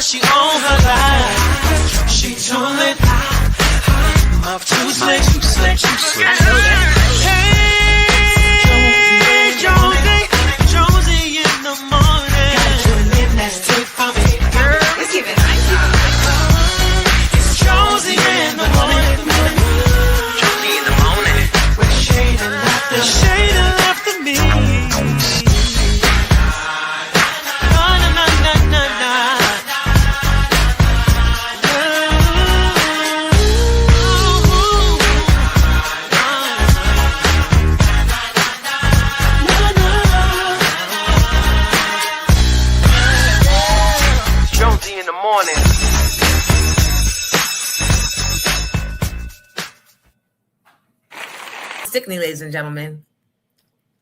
she on her life. She told it. Mouth too slick, too slick, too slick. I know that. Hey, Jonesy in the morning. Got your name, that's tape for me, girl. It's giving ice. It's Jonesy in the morning. Jonesy in the morning. With shade and laughter, shade and laughter me. Na na na na na na. Jonesy in the morning. Stickney, ladies and gentlemen.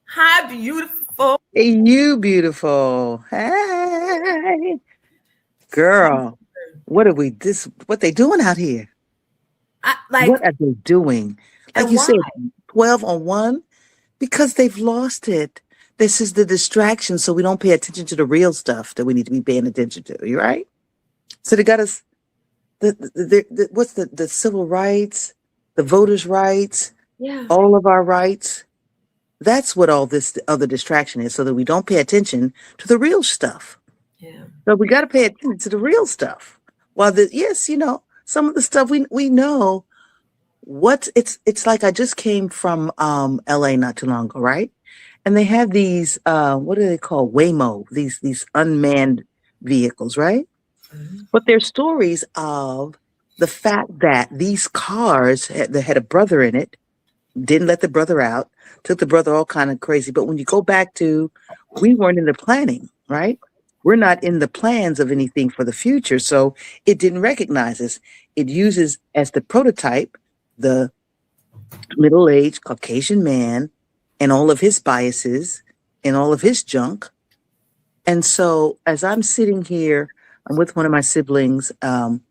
Hi, beautiful. Hey, you beautiful. Hey. Girl, what they doing out here? What are they doing? Like you said, 12 on 1? Because they've lost it. This is the distraction, so we don't pay attention to the real stuff that we need to be paying attention to. You right? So they got us what's the civil rights, the voters' rights, all of our rights. That's what all this other distraction is, so that we don't pay attention to the real stuff. Yeah. So we got to pay attention to the real stuff. While some of the stuff we know. It's like I just came from LA not too long ago, right? And they have these what do they call Waymo, these unmanned vehicles, right? Mm-hmm. But they're stories of the fact that these cars that had a brother in it, didn't let the brother out, took the brother all kind of crazy. But when you go back to, we weren't in the planning, right? We're not in the plans of anything for the future. So it didn't recognize us. It uses as the prototype the middle-aged Caucasian man and all of his biases and all of his junk. And so as I'm sitting here, I'm with one of my siblings, and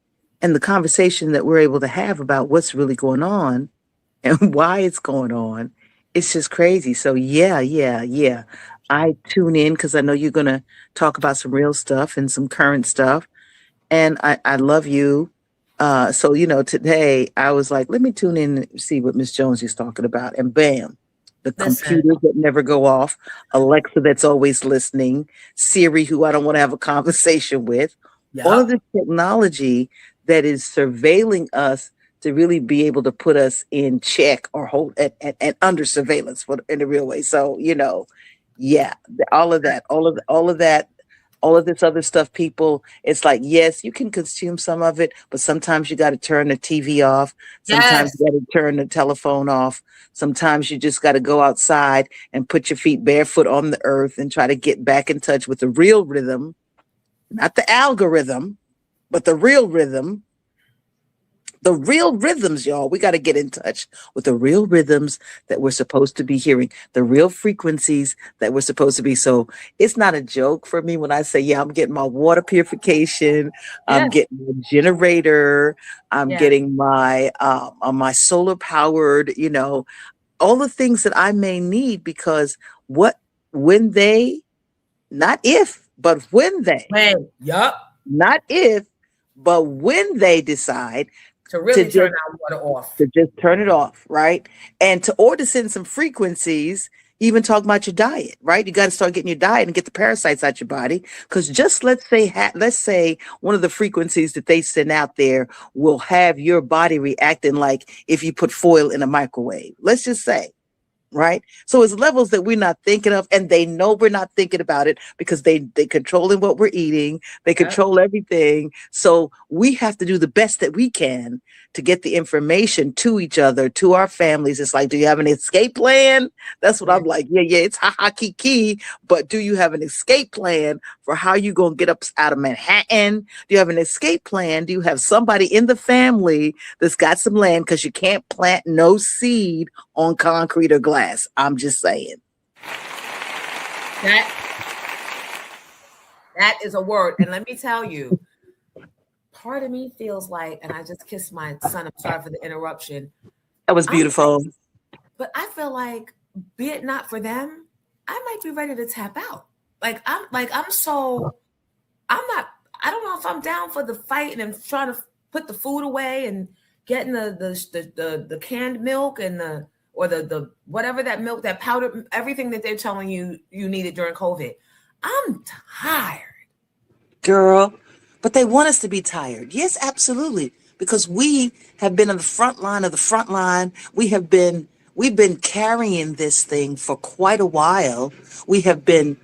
the conversation that we're able to have about what's really going on and why it's going on, it's just crazy. So yeah. I tune in because I know you're going to talk about some real stuff and some current stuff. And I love you. So, today I was like, let me tune in and see what Miss Jonesy's talking about. And bam, the computers that never go off, Alexa that's always listening, Siri, who I don't want to have a conversation with, all of this technology that is surveilling us to really be able to put us in check or hold and under surveillance in a real way. So, all of that. All of this other stuff, people, it's like, yes, you can consume some of it, but sometimes you got to turn the TV off. Sometimes you got to turn the telephone off. Sometimes you just got to go outside and put your feet barefoot on the earth and try to get back in touch with the real rhythm, not the algorithm, but the real rhythm. The real rhythms, y'all. We got to get in touch with the real rhythms that we're supposed to be hearing, the real frequencies that we're supposed to be. So it's not a joke for me when I say, I'm getting my water purification, I'm getting my generator, I'm getting my my solar powered, all the things that I may need, because not if, but when they decide to really turn our water off. To just turn it off, right? And to send some frequencies, even talk about your diet, right? You got to start getting your diet and get the parasites out your body. Because just let's say one of the frequencies that they send out there will have your body reacting like if you put foil in a microwave. Let's just say. Right. So it's levels that we're not thinking of, and they know we're not thinking about it because they controlling what we're eating. They control everything. So we have to do the best that we can to get the information to each other, to our families. It's like, do you have an escape plan? That's what I'm like. Yeah. It's ha kiki. But do you have an escape plan for how you going to get up out of Manhattan? Do you have an escape plan? Do you have somebody in the family that's got some land? Because you can't plant no seed on concrete or glass. I'm just saying. That is a word. And let me tell you, part of me feels like, and I just kissed my son, I'm sorry for the interruption. That was beautiful. But I feel like, be it not for them, I might be ready to tap out. I I don't know if I'm down for the fight and trying to put the food away and getting the canned milk and the whatever that milk, that powder, everything that they're telling you needed during COVID. I'm tired. Girl, but they want us to be tired. Yes, absolutely. Because we have been on the front line of the front line. We've been carrying this thing for quite a while. We have been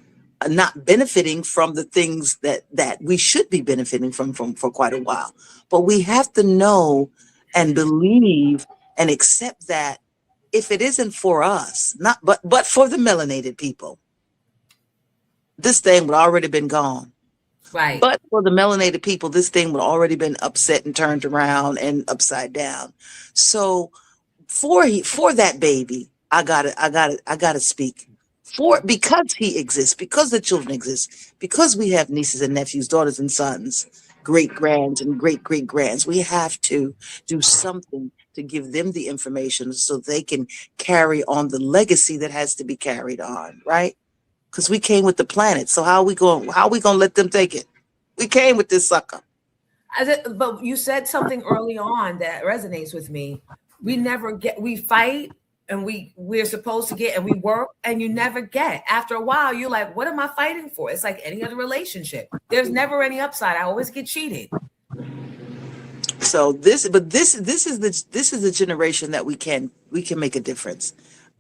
not benefiting from the things that we should be benefiting from for quite a while. But we have to know and believe and accept that if it isn't for us, not but for the melanated people, this thing would already been gone. Right. But for the melanated people, this thing would already been upset and turned around and upside down. So for that baby, I gotta speak. Because he exists, because the children exist, because we have nieces and nephews, daughters and sons, great grands and great great grands. We have to do something to give them the information so they can carry on the legacy that has to be carried on, right? Because we came with the planet. So how are we going to let them take it? We came with this sucker. But you said something early on that resonates with me. We fight and we're supposed to get, and we work, and you never get. After a while, you're like, what am I fighting for? It's like any other relationship. There's never any upside. I always get cheated. So this is the generation that we can make a difference.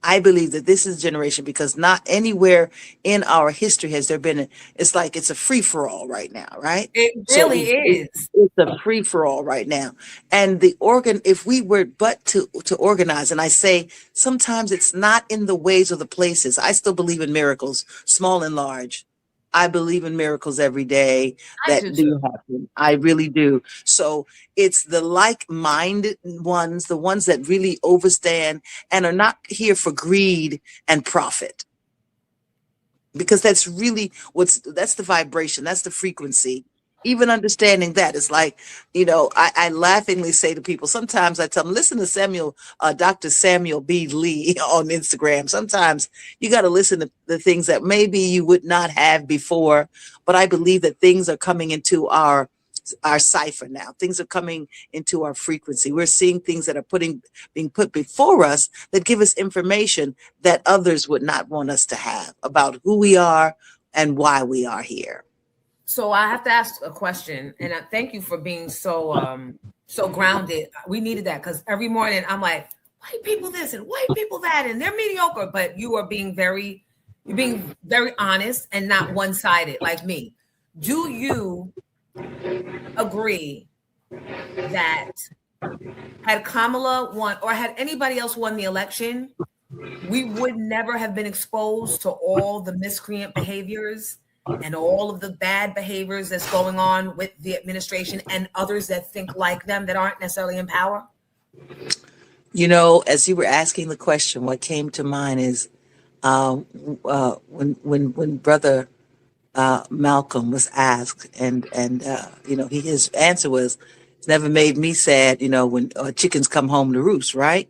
I believe that this is a generation because not anywhere in our history has there been it's like it's a free for all right now, right? It really is. It's a free for all right now. And if we were but to organize, and I say sometimes it's not in the ways or the places. I still believe in miracles, small and large. I believe in miracles every day that do happen. I really do. So it's the like-minded ones, the ones that really overstand and are not here for greed and profit. Because that's really that's the vibration, that's the frequency. Even understanding that is like, I laughingly say to people, sometimes I tell them, listen to Dr. Samuel B. Lee on Instagram. Sometimes you got to listen to the things that maybe you would not have before. But I believe that things are coming into our cipher now. Things are coming into our frequency. We're seeing things that are being put before us that give us information that others would not want us to have about who we are and why we are here. So I have to ask a question, and I thank you for being so grounded. We needed that because every morning I'm like, white people this and white people that, and they're mediocre. But you're being very honest and not one-sided like me. Do you agree that had Kamala won or had anybody else won the election, we would never have been exposed to all the miscreant behaviors and all of the bad behaviors that's going on with the administration and others that think like them that aren't necessarily in power? As you were asking the question, what came to mind is when Brother Malcolm was asked, and his answer was, "It's never made me sad, when chickens come home to roost." Right?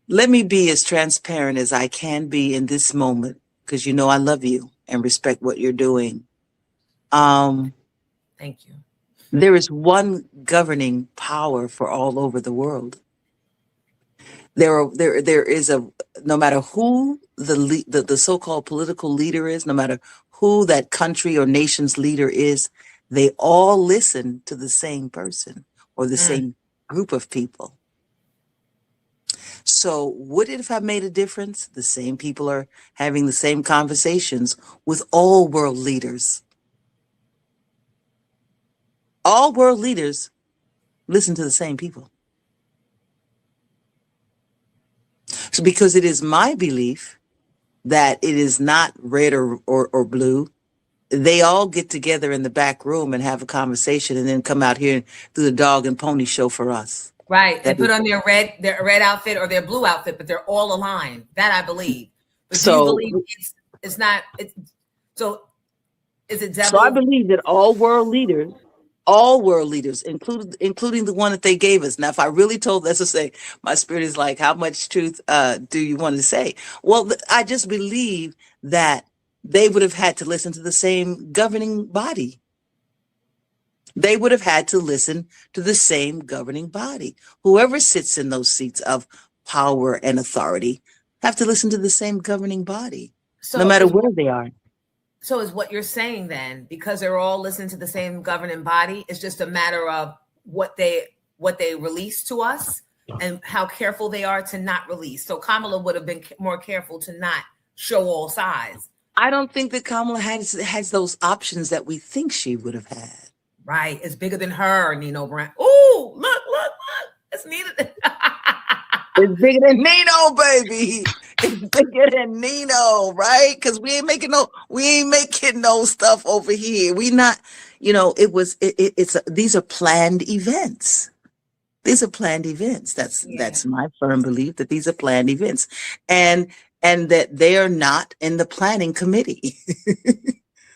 Let me be as transparent as I can be in this moment, because I love you and respect what you're doing. Thank you. There is one governing power for all over the world. There is no matter who the so-called political leader is, no matter who that country or nation's leader is, they all listen to the same person or the same group of people. So would it have made a difference? The same people are having the same conversations with all world leaders. All world leaders listen to the same people. So because it is my belief that it is not red or blue, they all get together in the back room and have a conversation and then come out here and do the dog and pony show for us. Right. They put on their red outfit or their blue outfit, but they're all aligned. That I believe. But So, do you believe it's not? So is it devil? So I believe that all world leaders, including the one that they gave us. Now, if I really told, let's just say, my spirit is like, how much truth do you want to say? Well, I just believe that they would have had to listen to the same governing body. They would have had to listen to the same governing body. Whoever sits in those seats of power and authority have to listen to the same governing body, no So matter is where they are. so is what you're saying then, because they're all listening to the same governing body, it's just a matter of what they release to us and how careful they are to not release. So Kamala would have been more careful to not show all sides. I don't think that Kamala has those options that we think she would have had. Right. It's bigger than her, Nino Brown. Ooh, look. It's needed. It's bigger than Nino, baby. It's bigger than Nino, right? Because we ain't making no stuff over here. We not, these are planned events. These are planned events. That's my firm belief that these are planned events, and that they are not in the planning committee.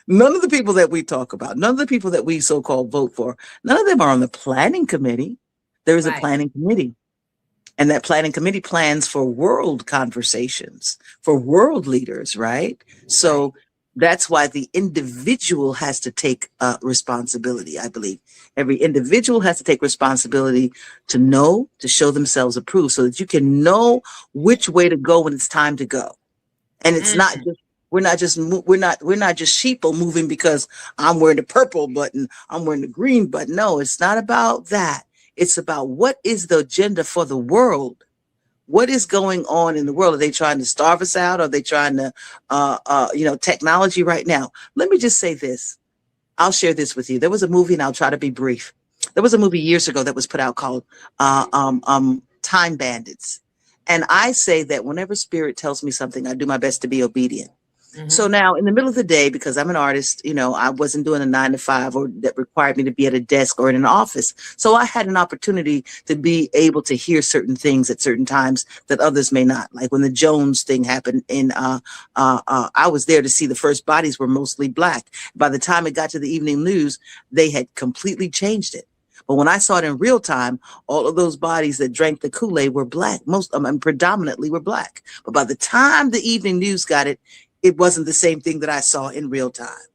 None of the people that we talk about, none of the people that we so-called vote for, none of them are on the planning committee. There is a planning committee. And that planning committee plans for world conversations, for world leaders, right? So that's why the individual has to take responsibility, I believe. Every individual has to take responsibility to know, to show themselves approved so that you can know which way to go when it's time to go. And it's not just, we're not just sheeple moving because I'm wearing the purple button, I'm wearing the green button. No, it's not about that. It's about what is the agenda for the world. What is going on in the world? Are they trying to starve us out? Are they trying to, technology right now? Let me just say this. I'll share this with you. There was a movie, and I'll try to be brief. There was a movie years ago that was put out called Time Bandits. And I say that whenever spirit tells me something, I do my best to be obedient. So now in the middle of the day, because I'm an artist, I wasn't doing a 9 to 5 or that required me to be at a desk or in an office. So I had an opportunity to be able to hear certain things at certain times that others may not. Like when the Jones thing happened I was there to see the first bodies were mostly Black. By the time it got to the evening news, they had completely changed it. But when I saw it in real time, all of those bodies that drank the Kool-Aid were Black. Most of them predominantly were Black. But by the time the evening news got it, it wasn't the same thing that I saw in real time.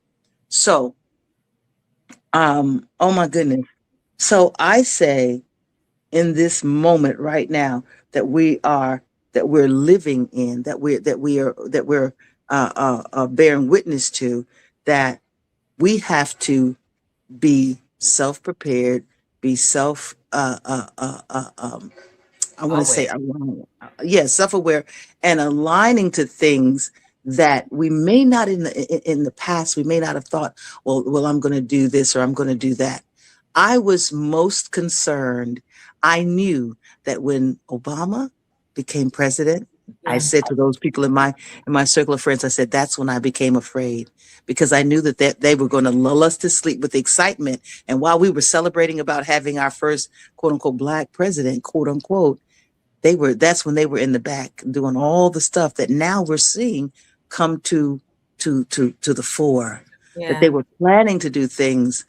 So, oh my goodness. So I say in this moment right now that we're living in, that we're bearing witness to, that we have to be self-prepared, be self-aware and aligning to things that we may not in the past, we may not have thought, well, I'm going to do this or I'm going to do that. I was most concerned. I knew that when Obama became president, I said to those people in my circle of friends, I said, that's when I became afraid, because I knew that they were going to lull us to sleep with excitement. And while we were celebrating about having our first quote unquote Black president, quote unquote, that's when they were in the back doing all the stuff that now we're seeing come to the fore. That they were planning to do things.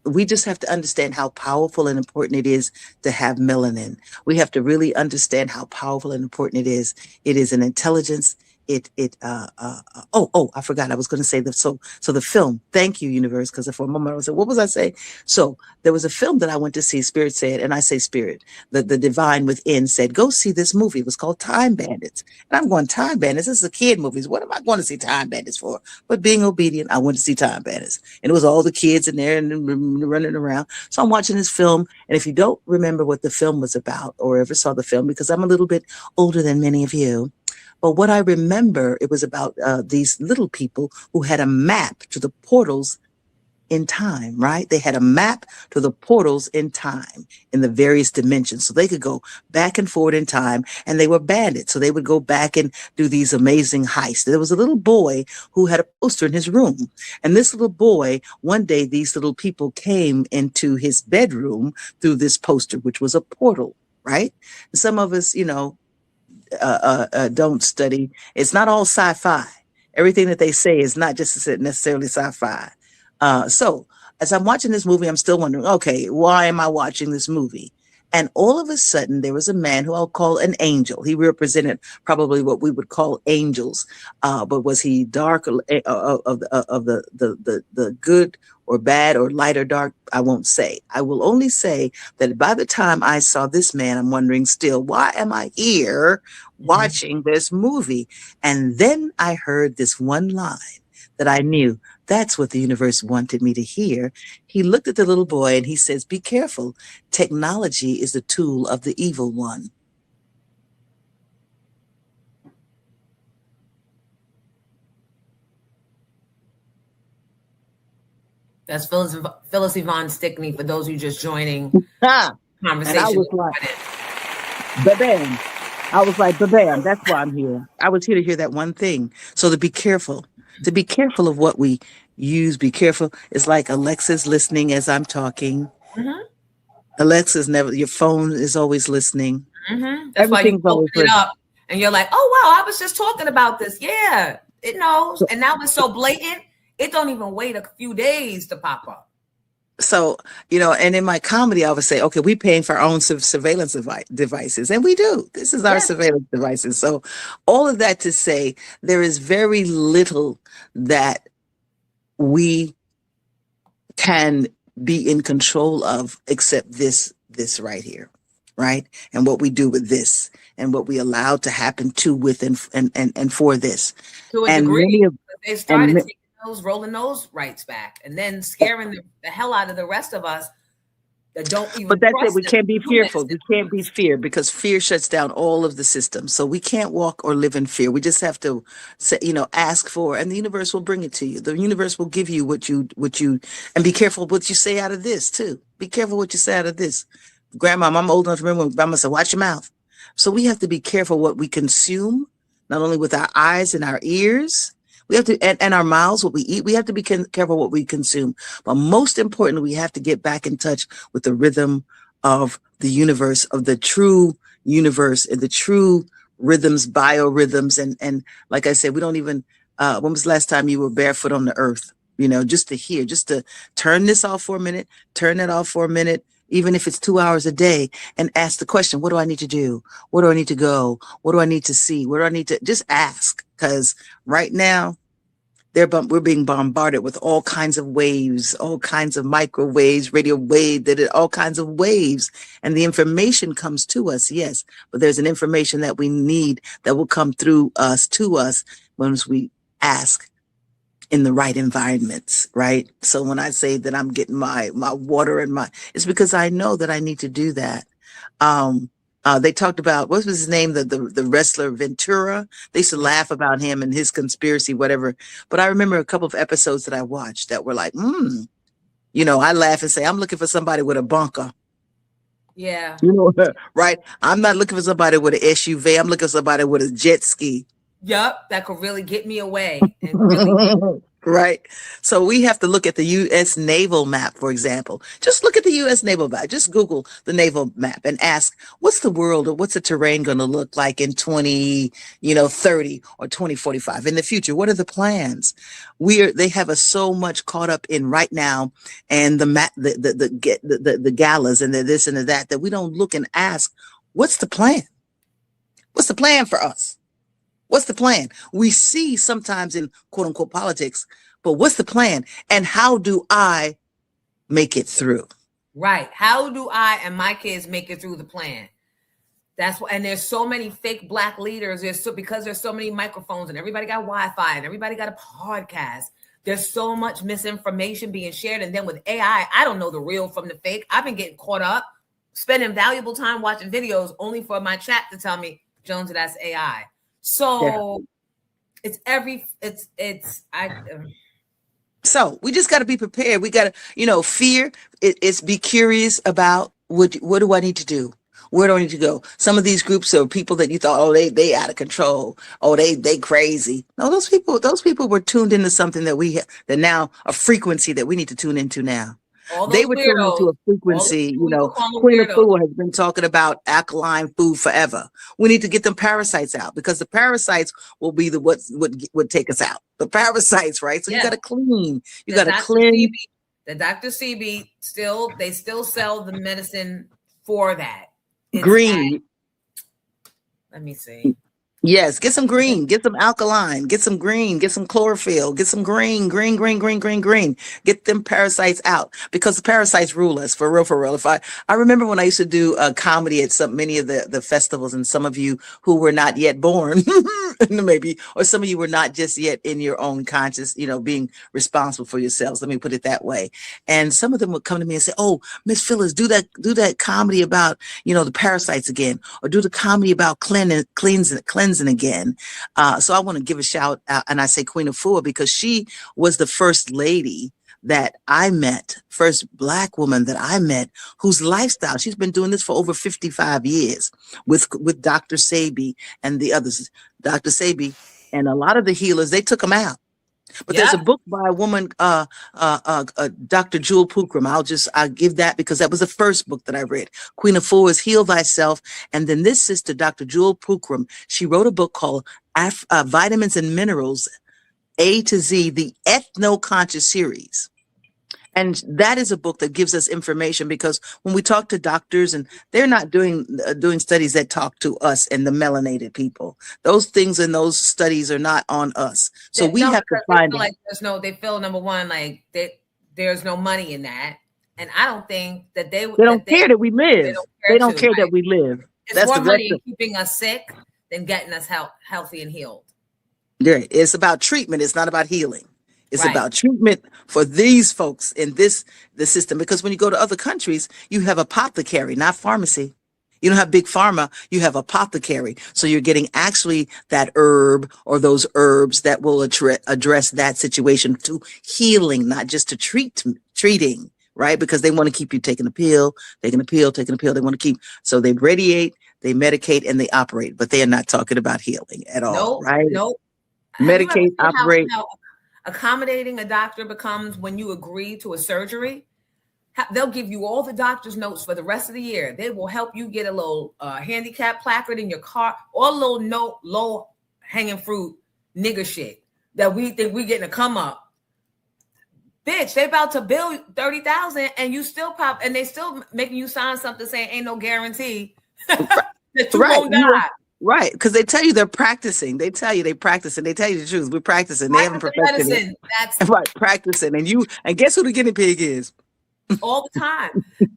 We just have to understand how powerful and important it is to have melanin. We have to really understand how powerful and important it is. It is an intelligence. I forgot. I was going to say so the film. Thank you, universe. Because for a moment I was like, what was I saying? So there was a film that I went to see. Spirit said, and I say Spirit, the divine within said, go see this movie. It was called Time Bandits. And I'm going, Time Bandits? This is a kid movie. What am I going to see Time Bandits for? But being obedient, I went to see Time Bandits. And it was all the kids in there and running around. So I'm watching this film. And if you don't remember what the film was about or ever saw the film, because I'm a little bit older than many of you, but what I remember, it was about these little people who had a map to the portals in time, right? They had a map to the portals in time in the various dimensions. So they could go back and forward in time, and they were bandits. So they would go back and do these amazing heists. There was a little boy who had a poster in his room. And this little boy, one day, these little people came into his bedroom through this poster, which was a portal, right? And some of us, don't study. It's not all sci-fi. Everything that they say is not just necessarily sci-fi. So as I'm watching this movie, I'm still wondering, okay, why am I watching this movie? And all of a sudden, there was a man who I'll call an angel. He represented probably what we would call angels, but was he dark of the good or bad or light or dark? I won't say. I will only say that by the time I saw this man, I'm wondering still, why am I here watching this movie? And then I heard this one line that I knew that's what the universe wanted me to hear. He looked at the little boy and he says, be careful. Technology is the tool of the evil one. That's Phyllis Yvonne Stickney, for those who just joining conversation. And I was like, ba-bam. I was like, ba-bam, that's why I'm here. I was here to hear that one thing. So to be careful of what we use, be careful. It's like Alexa's listening as I'm talking. Mm-hmm. Alexa's never, your phone is always listening. Mm-hmm. That's why you open it up and you're like, oh, wow, I was just talking about this. Yeah, it knows. And now it's so blatant, it don't even wait a few days to pop up. So, and in my comedy, I would say, okay, we're paying for our own surveillance devices. And we do. This is our surveillance devices. So all of that to say, there is very little that we can be in control of except this right here, right? And what we do with this and what we allow to happen to with and for this. To a degree, they started taking rolling those rights back and then scaring the hell out of the rest of us that don't even. But that's it. We can't be fearful. We can't be fear because fear shuts down all of the systems. So we can't walk or live in fear. We just have to say, ask for, and the universe will bring it to you. The universe will give you what you, and be careful what you say out of this too. Be careful what you say out of this. Grandma, I'm old enough to remember when Grandma said, watch your mouth. So we have to be careful what we consume, not only with our eyes and our ears, we have to, and our mouths, what we eat, we have to be careful what we consume. But most importantly, we have to get back in touch with the rhythm of the universe, of the true universe and the true rhythms, biorhythms. And like I said, we don't even, when was the last time you were barefoot on the earth? Just to hear, just to turn this off for a minute, turn that off for a minute, even if it's 2 hours a day, and ask the question, what do I need to do? Where do I need to go? What do I need to see? Where do I need to just ask? Because right now we're being bombarded with all kinds of waves, all kinds of microwaves, radio wave, all kinds of waves. And the information comes to us, yes, but there's an information that we need that will come through us to us once we ask in the right environments, right? So when I say that I'm getting my water and it's because I know that I need to do that. They talked about, what was his name? The wrestler Ventura. They used to laugh about him and his conspiracy, whatever. But I remember a couple of episodes that I watched that were like, I laugh and say, I'm looking for somebody with a bunker. Yeah. Right? I'm not looking for somebody with an SUV. I'm looking for somebody with a jet ski. Yup, that could really get me away. And really right. So we have to look at the U.S. naval map, for example. Just look at the U.S. naval map. Just Google the naval map and ask, what's the world or what's the terrain going to look like in 2030 or 2045 in the future? What are the plans? They have us so much caught up in right now and the map, the galas and the this and the that we don't look and ask, what's the plan? What's the plan for us? What's the plan? We see sometimes in quote unquote politics, but what's the plan? And how do I make it through? Right. How do I and my kids make it through the plan? That's what, and there's so many fake Black leaders. Because there's so many microphones and everybody got Wi-Fi and everybody got a podcast. There's so much misinformation being shared. And then with AI, I don't know the real from the fake. I've been getting caught up, spending valuable time watching videos only for my chat to tell me, Jonesy, that's AI. So So we just got to be prepared. We got to, fear. It's be curious about what do I need to do? Where do I need to go? Some of these groups are people that you thought, they out of control. Oh, they crazy. No, those people were tuned into something that now a frequency that we need to tune into now. They were tuned into a frequency, Queen of Food has been talking about alkaline food forever. We need to get them parasites out because the parasites will be what would take us out. The parasites, right? So you got to clean. You got to clean. The Dr. CB still sell the medicine for that. It's Green. let me see. Yes, get some green, get some alkaline, get some green, get some chlorophyll, get some green. Get them parasites out because the parasites rule us for real, for real. I remember when I used to do comedy at many of the festivals, and some of you who were not yet born, maybe, or some of you were not just yet in your own conscious, being responsible for yourselves. Let me put it that way. And some of them would come to me and say, "Oh, Miss Phyllis, do that comedy about the parasites again, or do the comedy about cleansing again." So I want to give a shout out, and I say Queen Afua because she was the first lady that I met, first Black woman that I met, whose lifestyle, she's been doing this for over 55 years with Dr. Sebi and the others. Dr. Sebi and a lot of the healers, they took them out. But there's a book by a woman, Dr. Jewel Pookrum. I'll give that because that was the first book that I read. Queen Afua's Heal Thyself. And then this sister, Dr. Jewel Pookrum, she wrote a book called Vitamins and Minerals, A to Z, the Ethno-Conscious series. And that is a book that gives us information because when we talk to doctors, and they're not doing studies that talk to us and the melanated people, those things and those studies are not on us. So we have to find like they feel number one, like there's no money in that. And I don't think that they don't care that we live. They don't care that we live. It's more money in keeping us sick than getting us healthy and healed. Yeah, it's about treatment. It's not about healing. It's about treatment for these folks in the system. Because when you go to other countries, you have apothecary, not pharmacy. You don't have big pharma, you have apothecary. So you're getting actually that herb or those herbs that will address that situation to healing, not just to treating, right? Because they want to keep you taking a pill. They want to keep, so they radiate, they medicate, and they operate, but they are not talking about healing at all, right? Nope. Medicate, operate. How accommodating a doctor becomes when you agree to a surgery. They'll give you all the doctor's notes for the rest of the year. They will help you get a little handicap placard in your car, or a little low hanging fruit nigger shit that we think we getting to come up. Bitch, they about to bill 30,000 and you still pop, and they still making you sign something saying ain't no guarantee that you won't die. Right, because they tell you they're practicing. They tell you they practice, and they tell you the truth. We're practicing. They haven't perfected it. That's right, practicing. And guess who the guinea pig is? All the time.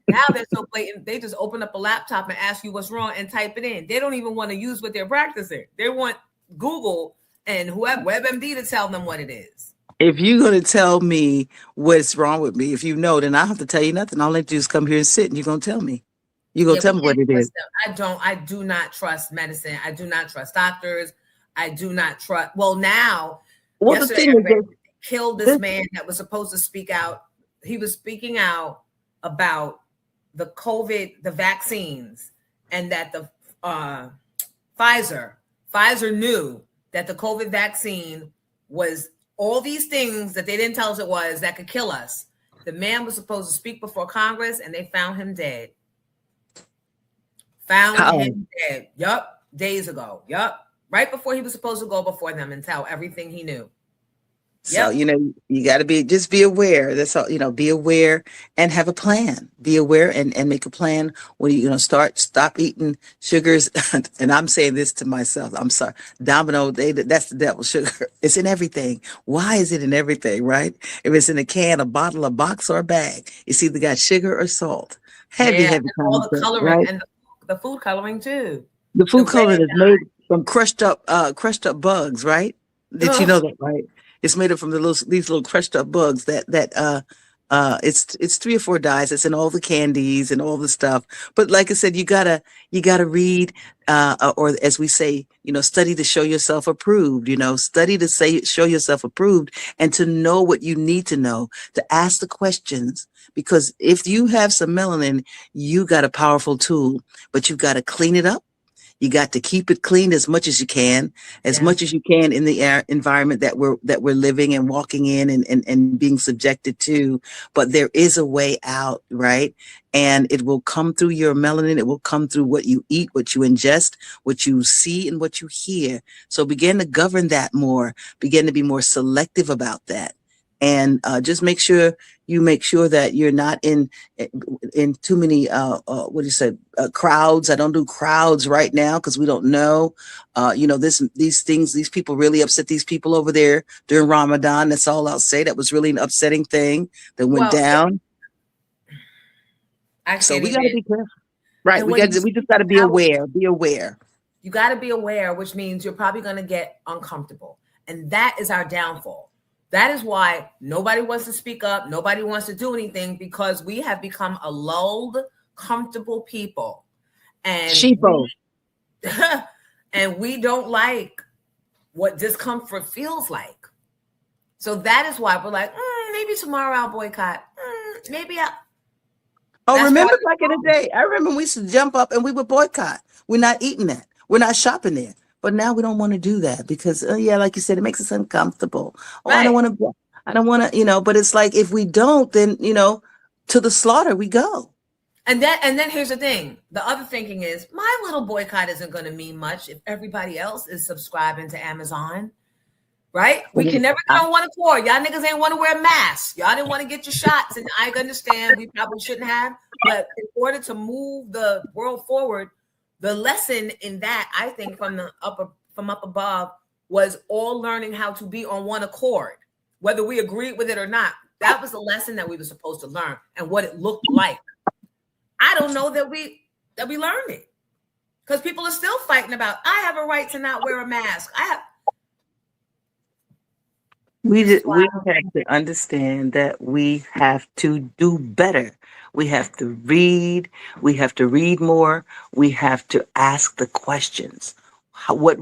Now they're so blatant. They just open up a laptop and ask you what's wrong and type it in. They don't even want to use what they're practicing. They want Google and whoever WebMD to tell them what it is. If you're going to tell me what's wrong with me, if you know, then I don't have to tell you nothing. All I have to do is come here and sit, and you're going to tell me. You're going to tell me what it is. I do not trust medicine. I do not trust doctors. I do not trust. Well, now, the thing is, they killed this man that was supposed to speak out. He was speaking out about the COVID, the vaccines, and that the Pfizer knew that the COVID vaccine was all these things that they didn't tell us it was that could kill us. The man was supposed to speak before Congress, and they found him dead. Him dead. Yup. Days ago. Yup. Right before he was supposed to go before them and tell everything he knew. So, you got to be aware. That's all, be aware and have a plan. Be aware and make a plan when stop eating sugars. And I'm saying this to myself. I'm sorry. Domino, that's the devil's sugar. It's in everything. Why is it in everything, right? If it's in a can, a bottle, a box, or a bag, it's either got sugar or salt. Heavy all the coloring, right? And the food coloring too. The food coloring is made from crushed up bugs, right? Did you know that, right? It's made up from these little crushed up bugs it's 3 or 4 dyes. It's in all the candies and all the stuff. But like I said, you gotta read, or as we say, study to show yourself approved, study to show yourself approved, and to know what you need to know, to ask the questions. Because if you have some melanin, you got a powerful tool, but you've got to clean it up. You got to keep it clean as much as you can, much as you can in the environment that we're living and walking in and being subjected to. But there is a way out, right? And it will come through your melanin. It will come through what you eat, what you ingest, what you see, and what you hear. So begin to govern that more. Begin to be more selective about that. and just make sure that you're not in too many what do you say crowds. I don't do crowds right now because we don't know. These people really upset these people over there during Ramadan. That's all I'll say. That was really an upsetting thing that went down. So we got to be careful, right? We just got to be aware. Be aware. You got to be aware, which means you're probably going to get uncomfortable, and that is our downfall. That is why nobody wants to speak up. Nobody wants to do anything, because we have become a lulled, comfortable people. And sheeple. And we don't like what discomfort feels like. So that is why we're like, maybe tomorrow I'll boycott. Maybe I'll. Oh, remember back in the day? I remember we used to jump up and we would boycott. We're not eating that. We're not shopping there. But now we don't want to do that because, like you said, it makes us uncomfortable. Oh, right. I don't want to, but it's like, if we don't, then, to the slaughter we go. And then here's the thing. The other thinking is, my little boycott isn't going to mean much if everybody else is subscribing to Amazon, right? We can never get on one accord. Y'all niggas ain't want to wear masks. Y'all didn't want to get your shots. And I understand we probably shouldn't have. But in order to move the world forward, the lesson in that, I think, from up above, was all learning how to be on one accord, whether we agreed with it or not. That was the lesson that we were supposed to learn, and what it looked like. I don't know that we learned it, because people are still fighting about, I have a right to not wear a mask. We have to understand that we have to do better. We have to read. We have to read more. We have to ask the questions. What's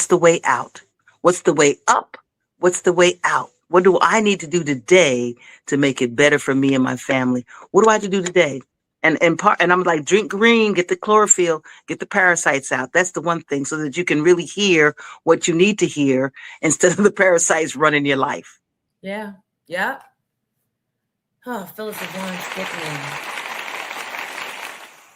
the way out? What's the way up? What's the way out? What do I need to do today to make it better for me and my family? What do I have to do today? And I'm like, drink green, get the chlorophyll, get the parasites out. That's the one thing, so that you can really hear what you need to hear instead of the parasites running your life. Yeah. Yeah. Oh, Phyllis is one sickening.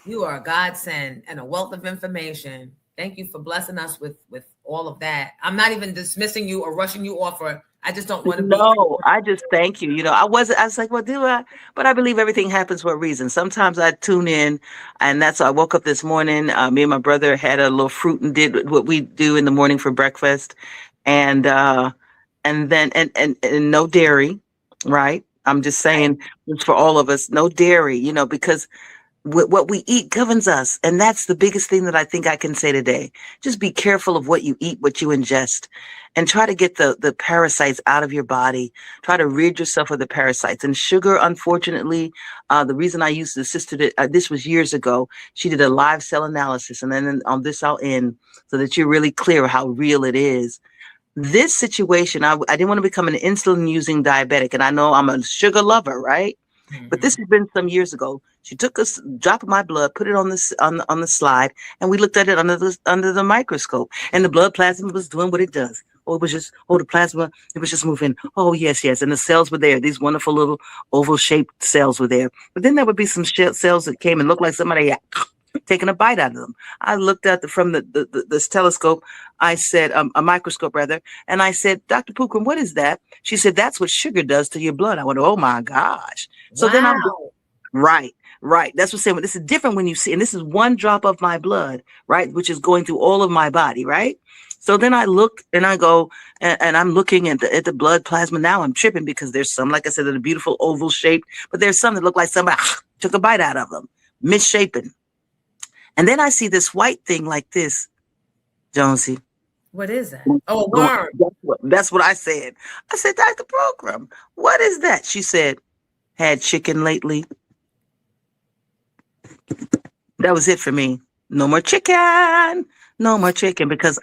You are a godsend and a wealth of information. Thank you for blessing us with all of that. I'm not even dismissing you or rushing you off, or I just don't want to. No, I just thank you. I was like, well, do I? But I believe everything happens for a reason. Sometimes I tune in, and that's why I woke up this morning. Me and my brother had a little fruit and did what we do in the morning for breakfast, and then no dairy, right? I'm just saying, it's for all of us, no dairy, because what we eat governs us. And that's the biggest thing that I think I can say today. Just be careful of what you eat, what you ingest, and try to get the parasites out of your body. Try to rid yourself of the parasites. And sugar, unfortunately, the reason I used the sister, this was years ago, she did a live cell analysis. And then on this, I'll end so that you're really clear how real it is. This situation, I didn't want to become an insulin-using diabetic, and I know I'm a sugar lover, right? Mm-hmm. But this has been some years ago. She took a drop of my blood, put it on the slide, and we looked at it under the microscope. And the blood plasma was doing what it does. The plasma, it was just moving. Oh, yes. And the cells were there. These wonderful little oval-shaped cells were there. But then there would be some cells that came and looked like somebody had taking a bite out of them. I looked at from this telescope. I said, a microscope rather, and I said, Dr. Pookrum, what is that? She said, that's what sugar does to your blood. I went, oh my gosh. So wow. Then I'm right. That's what I'm saying. This is different when you see, and this is one drop of my blood, right, which is going through all of my body, right? So then I look and I go, and I'm looking at the blood plasma. Now I'm tripping because there's some, like I said, that are beautiful oval shaped, but there's some that look like somebody took a bite out of them, misshapen. And then I see this white thing like this, Jonesy. What is that? Oh, a worm. That's what I said. I said, Dr. Program, what is that? She said, had chicken lately. That was it for me. No more chicken. Because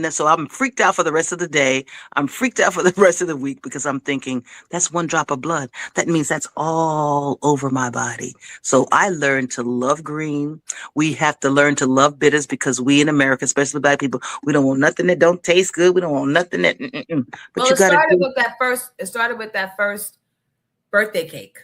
so I'm freaked out for the rest of the day. I'm freaked out for the rest of the week because I'm thinking that's one drop of blood. That means that's all over my body. So I learned to love green. We have to learn to love bitters because we in America, especially Black people, we don't want nothing that don't taste good. We don't want nothing that. But well, it started with that first birthday cake.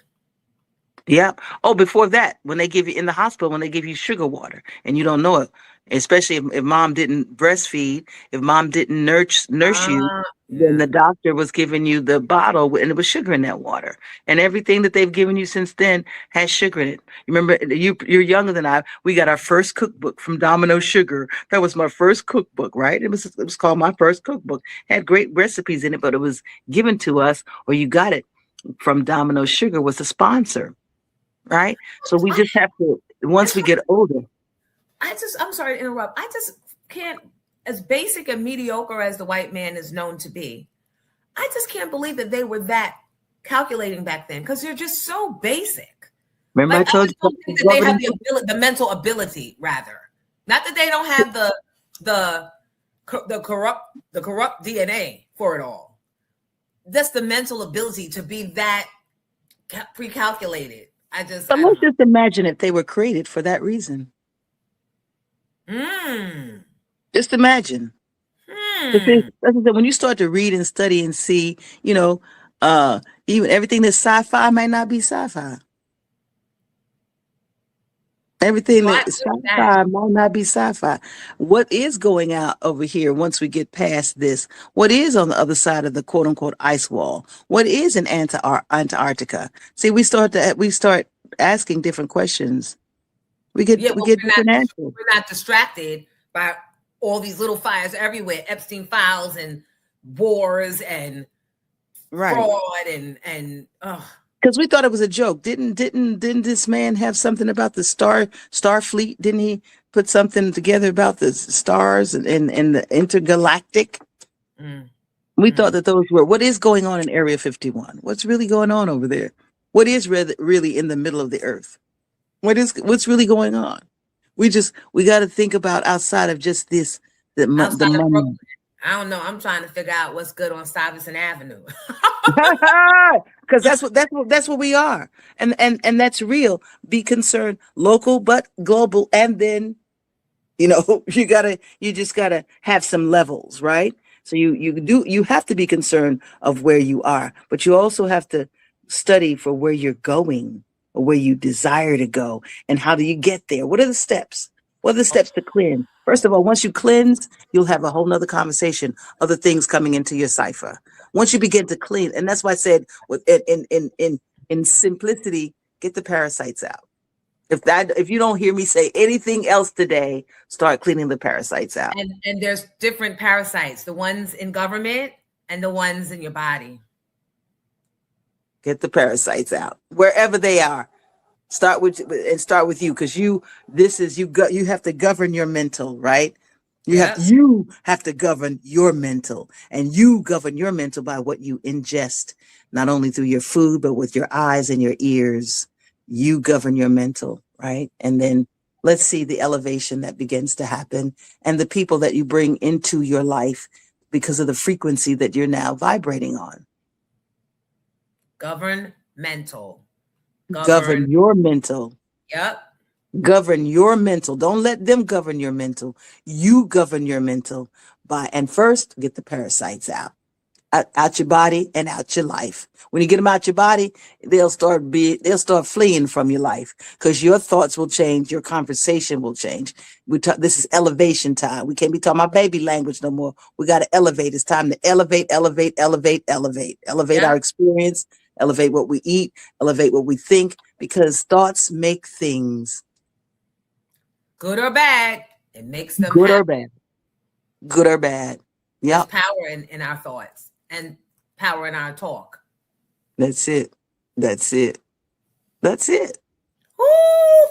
Yeah. Oh, before that, when they give you in the hospital, when they give you sugar water and you don't know it, especially if mom didn't breastfeed, if mom didn't nurse you, then Yeah. the doctor was giving you the bottle and it was sugar in that water. And everything that they've given you since then has sugar in it. You remember, you're younger than I. We got our first cookbook from Domino Sugar. That was my first cookbook, right? It was called My First Cookbook. Had great recipes in it, but it was given to us, or you got it from Domino Sugar, was a sponsor, right? So we just have to, once we get older. I'm sorry to interrupt. I just can't, as basic and mediocre as the white man is known to be, I just can't believe that they were that calculating back then, because they're just so basic. Remember, Like, I told just you don't think that they have the ability, the mental ability, rather. Not that they don't have the corrupt DNA for it all. That's the mental ability to be that pre-calculated. I But don't let's know. just imagine if they were created for that reason. Just imagine. That's what I said, when you start to read and study and see, even everything that's sci-fi might not be sci-fi. Everything Why that is is that? sci-fi might not be sci-fi. What is going out over here once we get past this? What is on the other side of the quote unquote ice wall? What is in Antarctica? See, we start asking different questions. We Yeah, get but different answers. we're not distracted by all these little fires everywhere, Epstein files and wars and Right. fraud and Because we thought it was a joke. Didn't this man have something about the Starfleet? Didn't he put something together about the stars and the intergalactic? We thought that those were, what is going on in Area 51? What's really going on over there? What is really in the middle of the earth? What's really going on? We got to think about outside of just this, the outside of money. Brooklyn. I don't know. I'm trying to figure out what's good on Stuyvesant Avenue. Because that's what we are, and that's real. Be concerned, local but global, and then you just gotta have some levels, right? So you have to be concerned of where you are, but you also have to study for where you're going or where you desire to go, and how do you get there? What are the steps? What are the steps to cleanse? First of all, once you cleanse, you'll have a whole nother conversation, other things coming into your cipher. Once you begin to clean, and that's why I said in simplicity, get the parasites out. If you don't hear me say anything else today, start cleaning the parasites out. And there's different parasites, the ones in government and the ones in your body. Get the parasites out wherever they are. Start with you, because you have to govern your mental, right? You have to govern your mental, and you govern your mental by what you ingest, not only through your food, but with your eyes and your ears. You govern your mental, right? And then let's see the elevation that begins to happen and the people that you bring into your life because of the frequency that you're now vibrating on. Govern mental. Govern your mental. Yep. Govern your mental. Don't let them govern your mental. You govern your mental and first get the parasites out your body and out your life. When you get them out your body, they'll start fleeing from your life, because your thoughts will change. Your conversation will change. This is elevation time. We can't be talking about baby language no more. We got to elevate. It's time to elevate our experience, elevate what we eat, elevate what we think, because thoughts make things. Good or bad, it makes them good happen. or bad. Good or bad. Yeah. There's power in our thoughts and power in our talk. That's it. Ooh,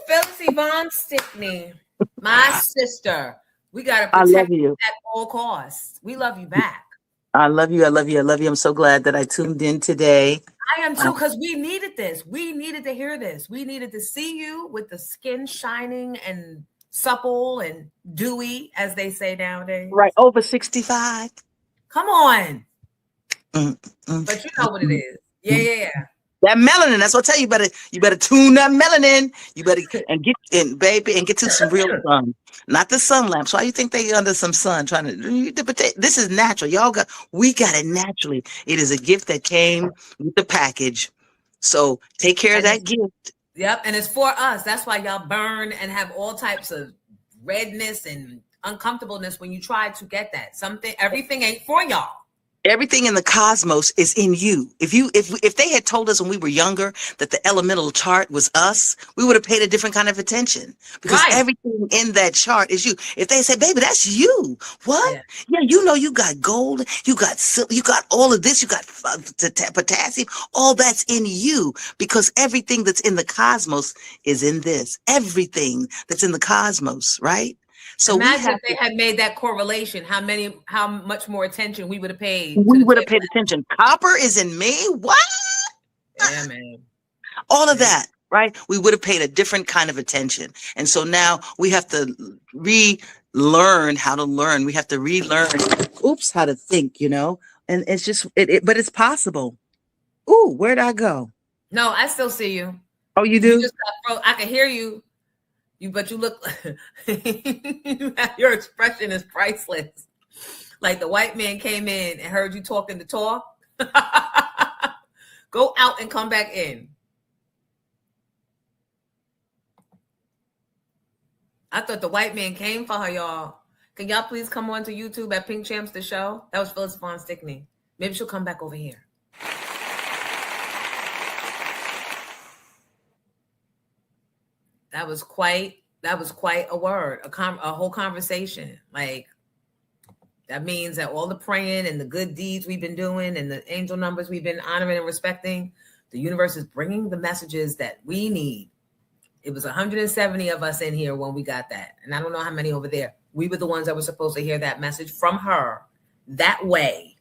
Phyllis Yvonne Stickney, my sister. We gotta I protect love you at all costs. We love you back. I love you. I'm so glad that I tuned in today. I am too, because we needed this. We needed to hear this. We needed to see you with the skin shining and supple and dewy, as they say nowadays. Right, over 65. Come on. But you know what it is. Yeah. That melanin. That's what I tell you. You better tune that melanin. You better get in, baby, and get to some real sun. Not the sun lamps. Why you think they under some sun trying to? This is natural. We got it naturally. It is a gift that came with the package. So take care of that gift. Yep, and it's for us. That's why y'all burn and have all types of redness and uncomfortableness when you try to get that. Everything ain't for y'all. Everything in the cosmos is in you. If they had told us when we were younger that the elemental chart was us, we would have paid a different kind of attention, because everything in that chart is you. If they said, baby, that's you. What? Yeah, you got gold, you got silver, you got all of this, you got potassium, all that's in you, because everything that's in the cosmos is in this. Everything that's in the cosmos, right? So imagine if they had made that correlation, how much more attention we would have paid. We would have paid attention. Copper is in me. What? Yeah, man. All of that, right? We would have paid a different kind of attention. And so now we have to relearn how to learn. We have to relearn, how to think, and it's just, but it's possible. Ooh, where'd I go? No, I still see you. Oh, you do? I can hear you. But you look, your expression is priceless. Like the white man came in and heard you talking the talk. Go out and come back in. I thought the white man came for her, y'all. Can y'all please come on to YouTube at Pink Champs, the show? That was Phyllis Vaughn Stickney. Maybe she'll come back over here. That was quite a word, a whole conversation. Like, that means that all the praying and the good deeds we've been doing and the angel numbers we've been honoring and respecting, the universe is bringing the messages that we need. It was 170 of us in here when we got that. And I don't know how many over there. We were the ones that were supposed to hear that message from her that way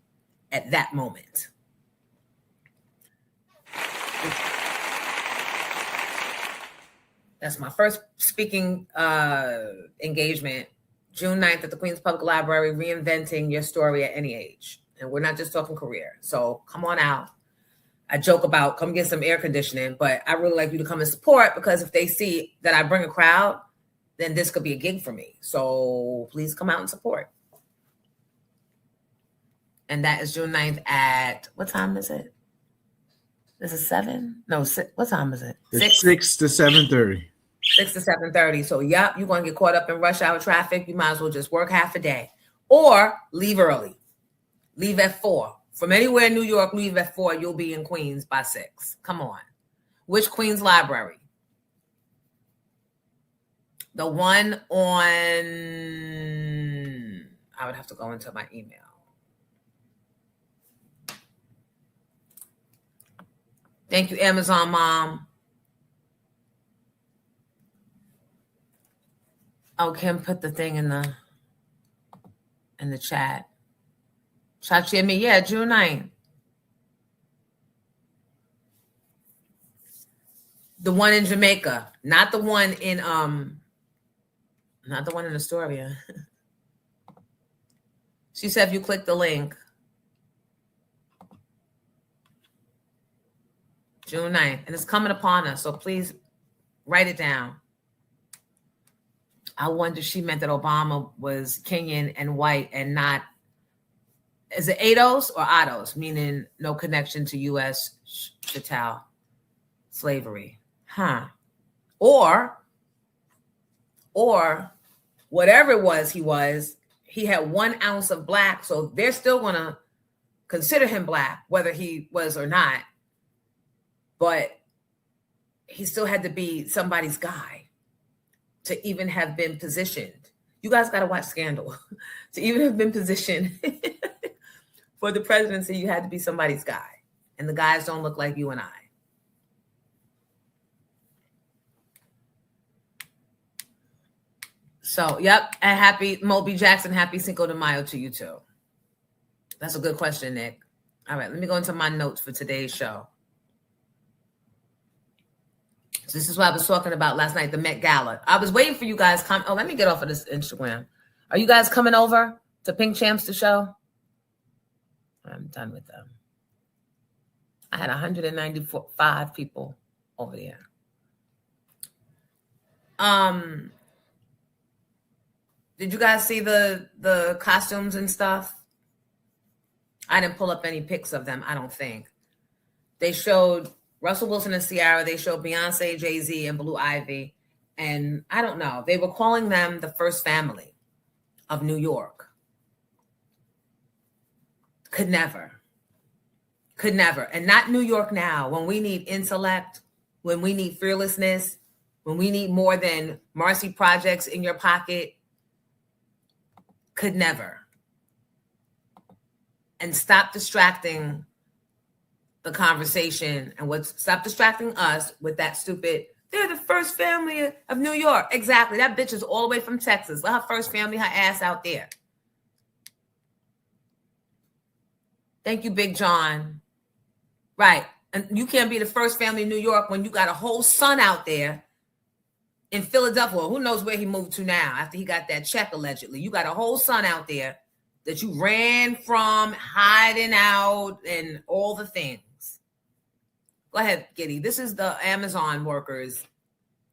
at that moment. That's my first speaking engagement, June 9th at the Queens Public Library, reinventing your story at any age. And we're not just talking career. So come on out. I joke about come get some air conditioning, but I really like you to come and support, because if they see that I bring a crowd, then this could be a gig for me. So please come out and support. And that is June 9th at, what time is it? This is 7? No, 6. What time is it? 6 to 7:30. 6 to 7:30. So, yep, you're going to get caught up in rush hour traffic. You might as well just work half a day or leave early. Leave at 4. From anywhere in New York, leave at 4. You'll be in Queens by 6. Come on. Which Queens Library? The one on, I would have to go into my email. Thank you, Amazon Mom. Oh, Kim put the thing in the chat. Chachi and me, yeah, June 9th. The one in Jamaica, not the one in Astoria. She said if you click the link. June 9th, and it's coming upon us, so please write it down. I wonder if she meant that Obama was Kenyan and white and not, is it ADOS or ADOS, meaning no connection to U.S. chattel slavery? Huh. Or whatever it was, he had 1 ounce of black, so they're still going to consider him black, whether he was or not. But he still had to be somebody's guy to even have been positioned. You guys got to watch Scandal. To even have been positioned for the presidency, you had to be somebody's guy. And the guys don't look like you and I. So, yep. And happy Moby Jackson, happy Cinco de Mayo to you too. That's a good question, Nick. All right, let me go into my notes for today's show. So this is what I was talking about last night, the Met Gala. I was waiting for you guys. Let me get off of this Instagram. Are you guys coming over to Pink Champs, the show? I'm done with them. I had 195 people over there. Did you guys see the costumes and stuff? I didn't pull up any pics of them, I don't think. They showed Russell Wilson and Ciara. They showed Beyonce, Jay-Z, and Blue Ivy. And I don't know, they were calling them the first family of New York. Could never. And not New York now, when we need intellect, when we need fearlessness, when we need more than Marcy projects in your pocket. Could never. And stop distracting the conversation and stop distracting us with that stupid, they're the first family of New York. Exactly. That bitch is all the way from Texas. Let her first family her ass out there. Thank you, Big John. Right. And you can't be the first family in New York when you got a whole son out there in Philadelphia. Who knows where he moved to now after he got that check, allegedly. You got a whole son out there that you ran from, hiding out, and all the things. Go ahead, Giddy. This is the Amazon workers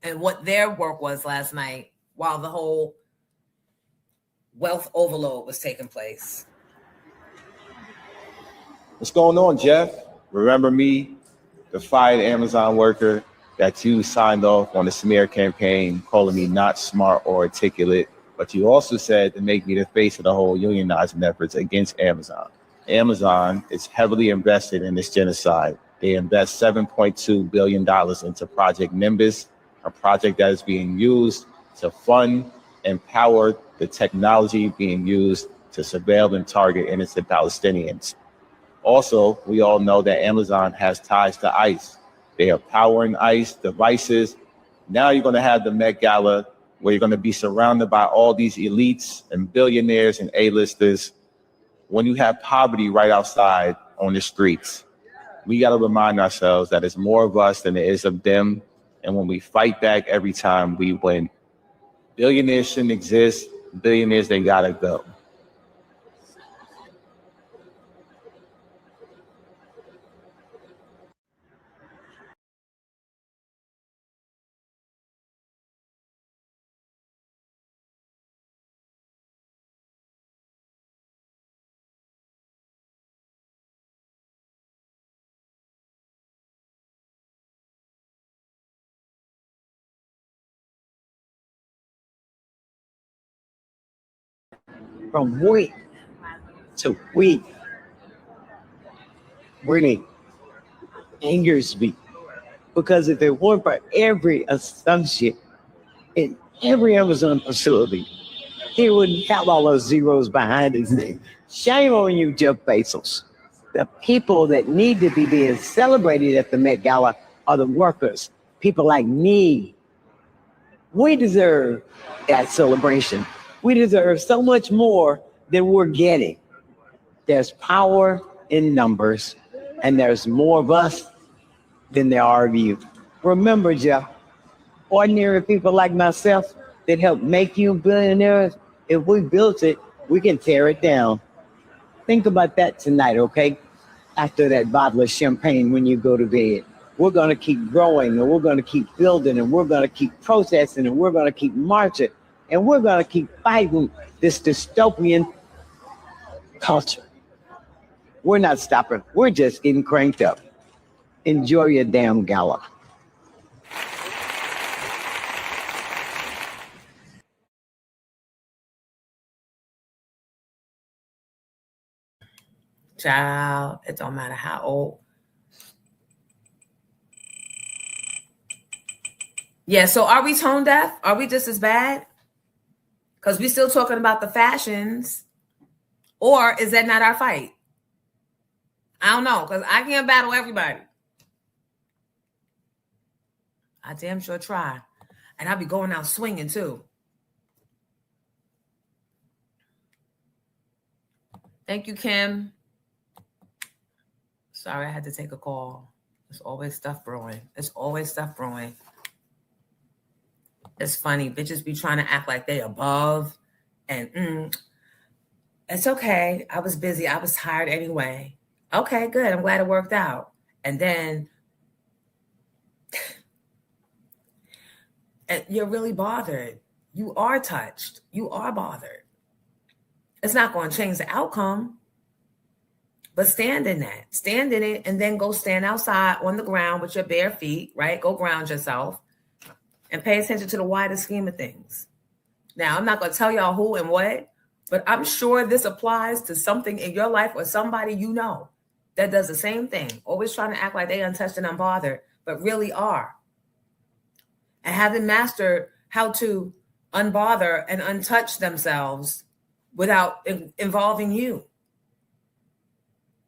and what their work was last night while the whole wealth overload was taking place. What's going on, Jeff? Remember me, the fired Amazon worker that you signed off on the smear campaign, calling me not smart or articulate, but you also said to make me the face of the whole unionizing efforts against Amazon. Amazon is heavily invested in this genocide. They invest $7.2 billion into Project Nimbus, a project that is being used to fund and power the technology being used to surveil and target innocent Palestinians. Also, we all know that Amazon has ties to ICE. They are powering ICE devices. Now you're going to have the Met Gala where you're going to be surrounded by all these elites and billionaires and A-listers when you have poverty right outside on the streets. We got to remind ourselves that it's more of us than there is of them. And when we fight back every time, we win. Billionaires shouldn't exist. Billionaires, they got to go. From week to week really angers me, because if it weren't for every associate in every Amazon facility, he wouldn't have all those zeros behind his name. Shame on you, Jeff Bezos. The people that need to be being celebrated at the Met Gala are the workers, people like me. We deserve that celebration. We deserve so much more than we're getting. There's power in numbers, and there's more of us than there are of you. Remember, Jeff, ordinary people like myself that helped make you billionaires, if we built it, we can tear it down. Think about that tonight, okay? After that bottle of champagne when you go to bed. We're going to keep growing, and we're going to keep building, and we're going to keep protesting, and we're going to keep marching, and we're going to keep fighting this dystopian culture. We're not stopping. We're just getting cranked up. Enjoy your damn gala. Child, it don't matter how old. Yeah, so are we tone deaf? Are we just as bad? Because we're still talking about the fashions. Or is that not our fight? I don't know, because I can't battle everybody. I damn sure try. And I'll be going out swinging too. Thank you, Kim. Sorry, I had to take a call. There's always stuff brewing. There's always stuff brewing. It's funny. Bitches be trying to act like they above. And it's okay. I was busy. I was tired anyway. Okay, good. I'm glad it worked out. And then and you're really bothered. You are touched. You are bothered. It's not going to change the outcome. But stand in that. Stand in it and then go stand outside on the ground with your bare feet, right? Go ground yourself. and pay attention to the wider scheme of things. Now, I'm not going to tell y'all who and what, but I'm sure this applies to something in your life or somebody you know that does the same thing, always trying to act like they untouched and unbothered, but really are. And haven't mastered how to unbother and untouch themselves without involving you,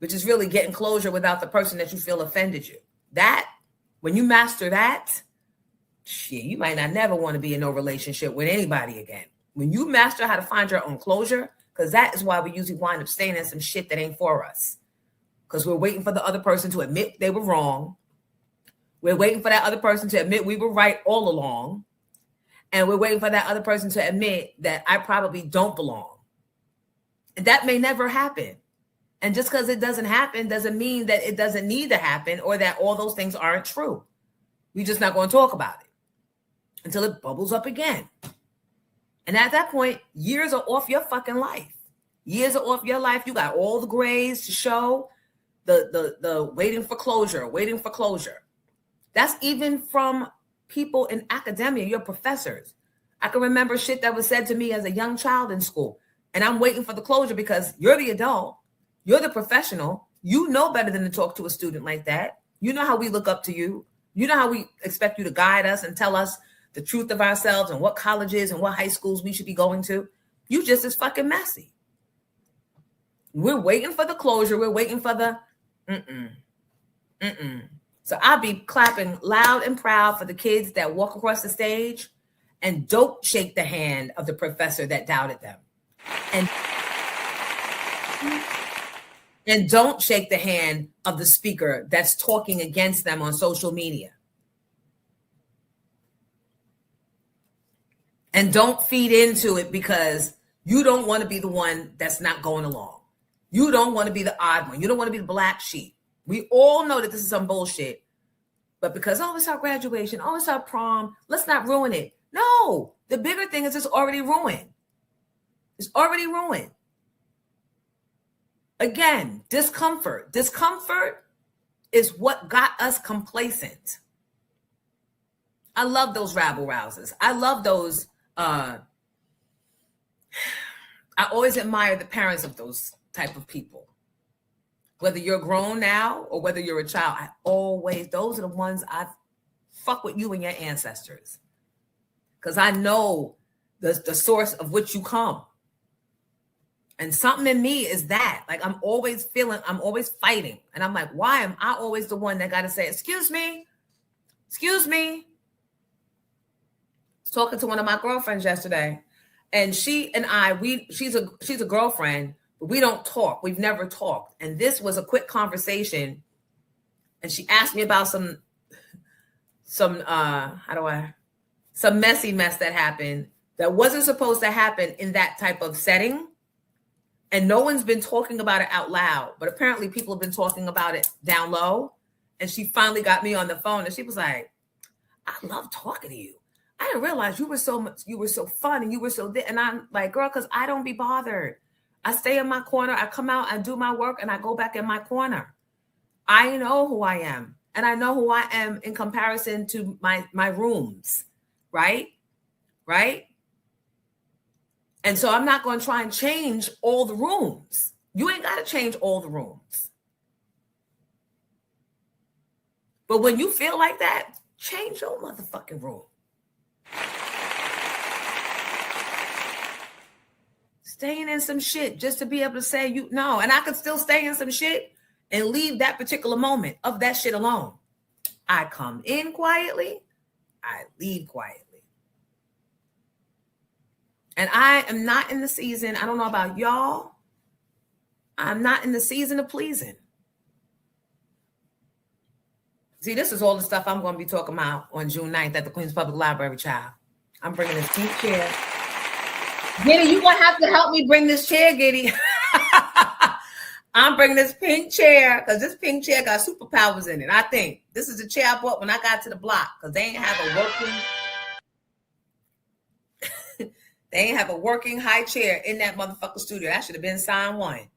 which is really getting closure without the person that you feel offended you. That, when you master that, shit, you might not never want to be in no relationship with anybody again. When you master how to find your own closure, because that is why we usually wind up staying in some shit that ain't for us. Because we're waiting for the other person to admit they were wrong. We're waiting for that other person to admit we were right all along. And we're waiting for that other person to admit that I probably don't belong. And that may never happen. And just because it doesn't happen doesn't mean that it doesn't need to happen or that all those things aren't true. We're just not going to talk about it until it bubbles up again. And at that point, years are off your fucking life. Years are off your life. You got all the grades to show, the waiting for closure. That's even from people in academia, your professors. I can remember shit that was said to me as a young child in school. And I'm waiting for the closure because you're the adult. You're the professional. You know better than to talk to a student like that. You know how we look up to you. You know how we expect you to guide us and tell us the truth of ourselves and what colleges and what high schools we should be going to. You just as fucking messy. We're waiting for the closure. We're waiting for the So I'll be clapping loud and proud for the kids that walk across the stage and don't shake the hand of the professor that doubted them. And don't shake the hand of the speaker that's talking against them on social media. And don't feed into it because you don't want to be the one that's not going along. You don't want to be the odd one. You don't want to be the black sheep. We all know that this is some bullshit. But because, it's our graduation, it's our prom, let's not ruin it. No, the bigger thing is it's already ruined. It's already ruined. Again, discomfort. Discomfort is what got us complacent. I love those rabble rousers. I love those. I always admire the parents of those type of people. Whether you're grown now or whether you're a child, those are the ones I fuck with you and your ancestors. Because I know the source of which you come. And something in me is that, like, I'm always fighting. And I'm like, why am I always the one that got to say, excuse me? I was talking to one of my girlfriends yesterday. And she and she's a girlfriend, but we don't talk. We've never talked. And this was a quick conversation. And she asked me about some messy mess that happened that wasn't supposed to happen in that type of setting. And no one's been talking about it out loud, but apparently people have been talking about it down low. And she finally got me on the phone and she was like, I love talking to you. I didn't realize you were so fun and you were so, and I'm like, girl, because I don't be bothered. I stay in my corner. I come out and do my work and I go back in my corner. I know who I am. And I know who I am in comparison to my rooms. Right? And so I'm not going to try and change all the rooms. You ain't got to change all the rooms. But when you feel like that, change your motherfucking room. Staying in some shit just to be able to say no. And I could still stay in some shit and leave that particular moment of that shit alone. I come in quietly. I leave quietly. And I am not in the season, I don't know about y'all, I'm not in the season of pleasing. See, this is all the stuff I'm going to be talking about on June 9th at the Queens Public Library, child. I'm bringing this pink chair. Giddy, you're going to have to help me bring this chair, Giddy. I'm bringing this pink chair because this pink chair got superpowers in it. I think this is the chair I bought when I got to the block because they ain't have a working high chair in that motherfucker studio. That should have been sign one.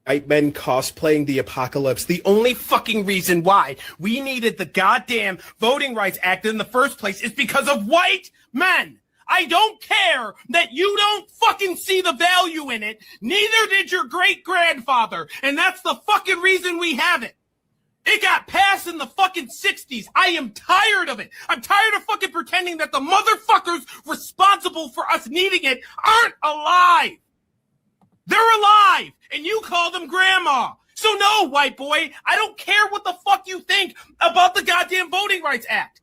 white men cosplaying the apocalypse. The only fucking reason why we needed the goddamn Voting Rights Act in the first place is because of white men. I don't care that you don't fucking see the value in it. Neither did your great-grandfather. And that's the fucking reason we have it. It got passed in the fucking 60s. I am tired of it. I'm tired of fucking pretending that the motherfuckers responsible for us needing it aren't alive. They're alive, and you call them grandma. So no, white boy, I don't care what the fuck you think about the goddamn Voting Rights Act.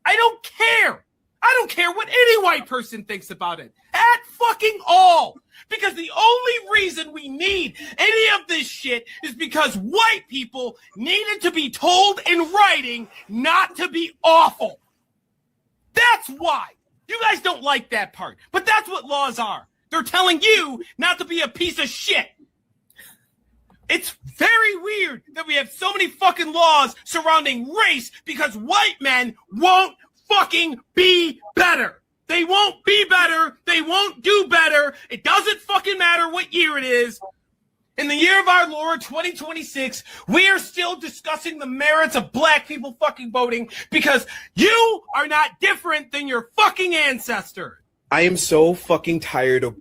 I don't care. I don't care what any white person thinks about it. At fucking all. Because the only reason we need any of this shit is because white people needed to be told in writing not to be awful. That's why. You guys don't like that part, but that's what laws are. They're telling you not to be a piece of shit. It's very weird that we have so many fucking laws surrounding race because white men won't fucking be better. They won't be better. They won't do better. It doesn't fucking matter what year it is. In the year of our Lord, 2026, we are still discussing the merits of black people fucking voting because you are not different than your fucking ancestors. I am so fucking tired of...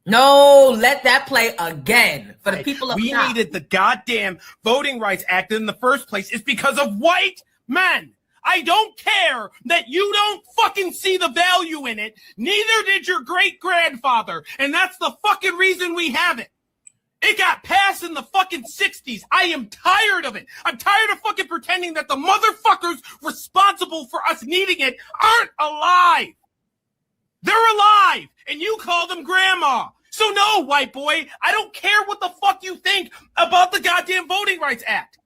No, let that play again for the people of We now. needed the goddamn Voting Rights Act in the first place is because of white men. I don't care that you don't fucking see the value in it. Neither did your great-grandfather. And that's the fucking reason we have it. It got passed in the fucking 60s. I am tired of it. I'm tired of fucking pretending that the motherfuckers responsible for us needing it aren't alive. They're alive, and you call them grandma. So no, white boy, I don't care what the fuck you think about the goddamn Voting Rights Act.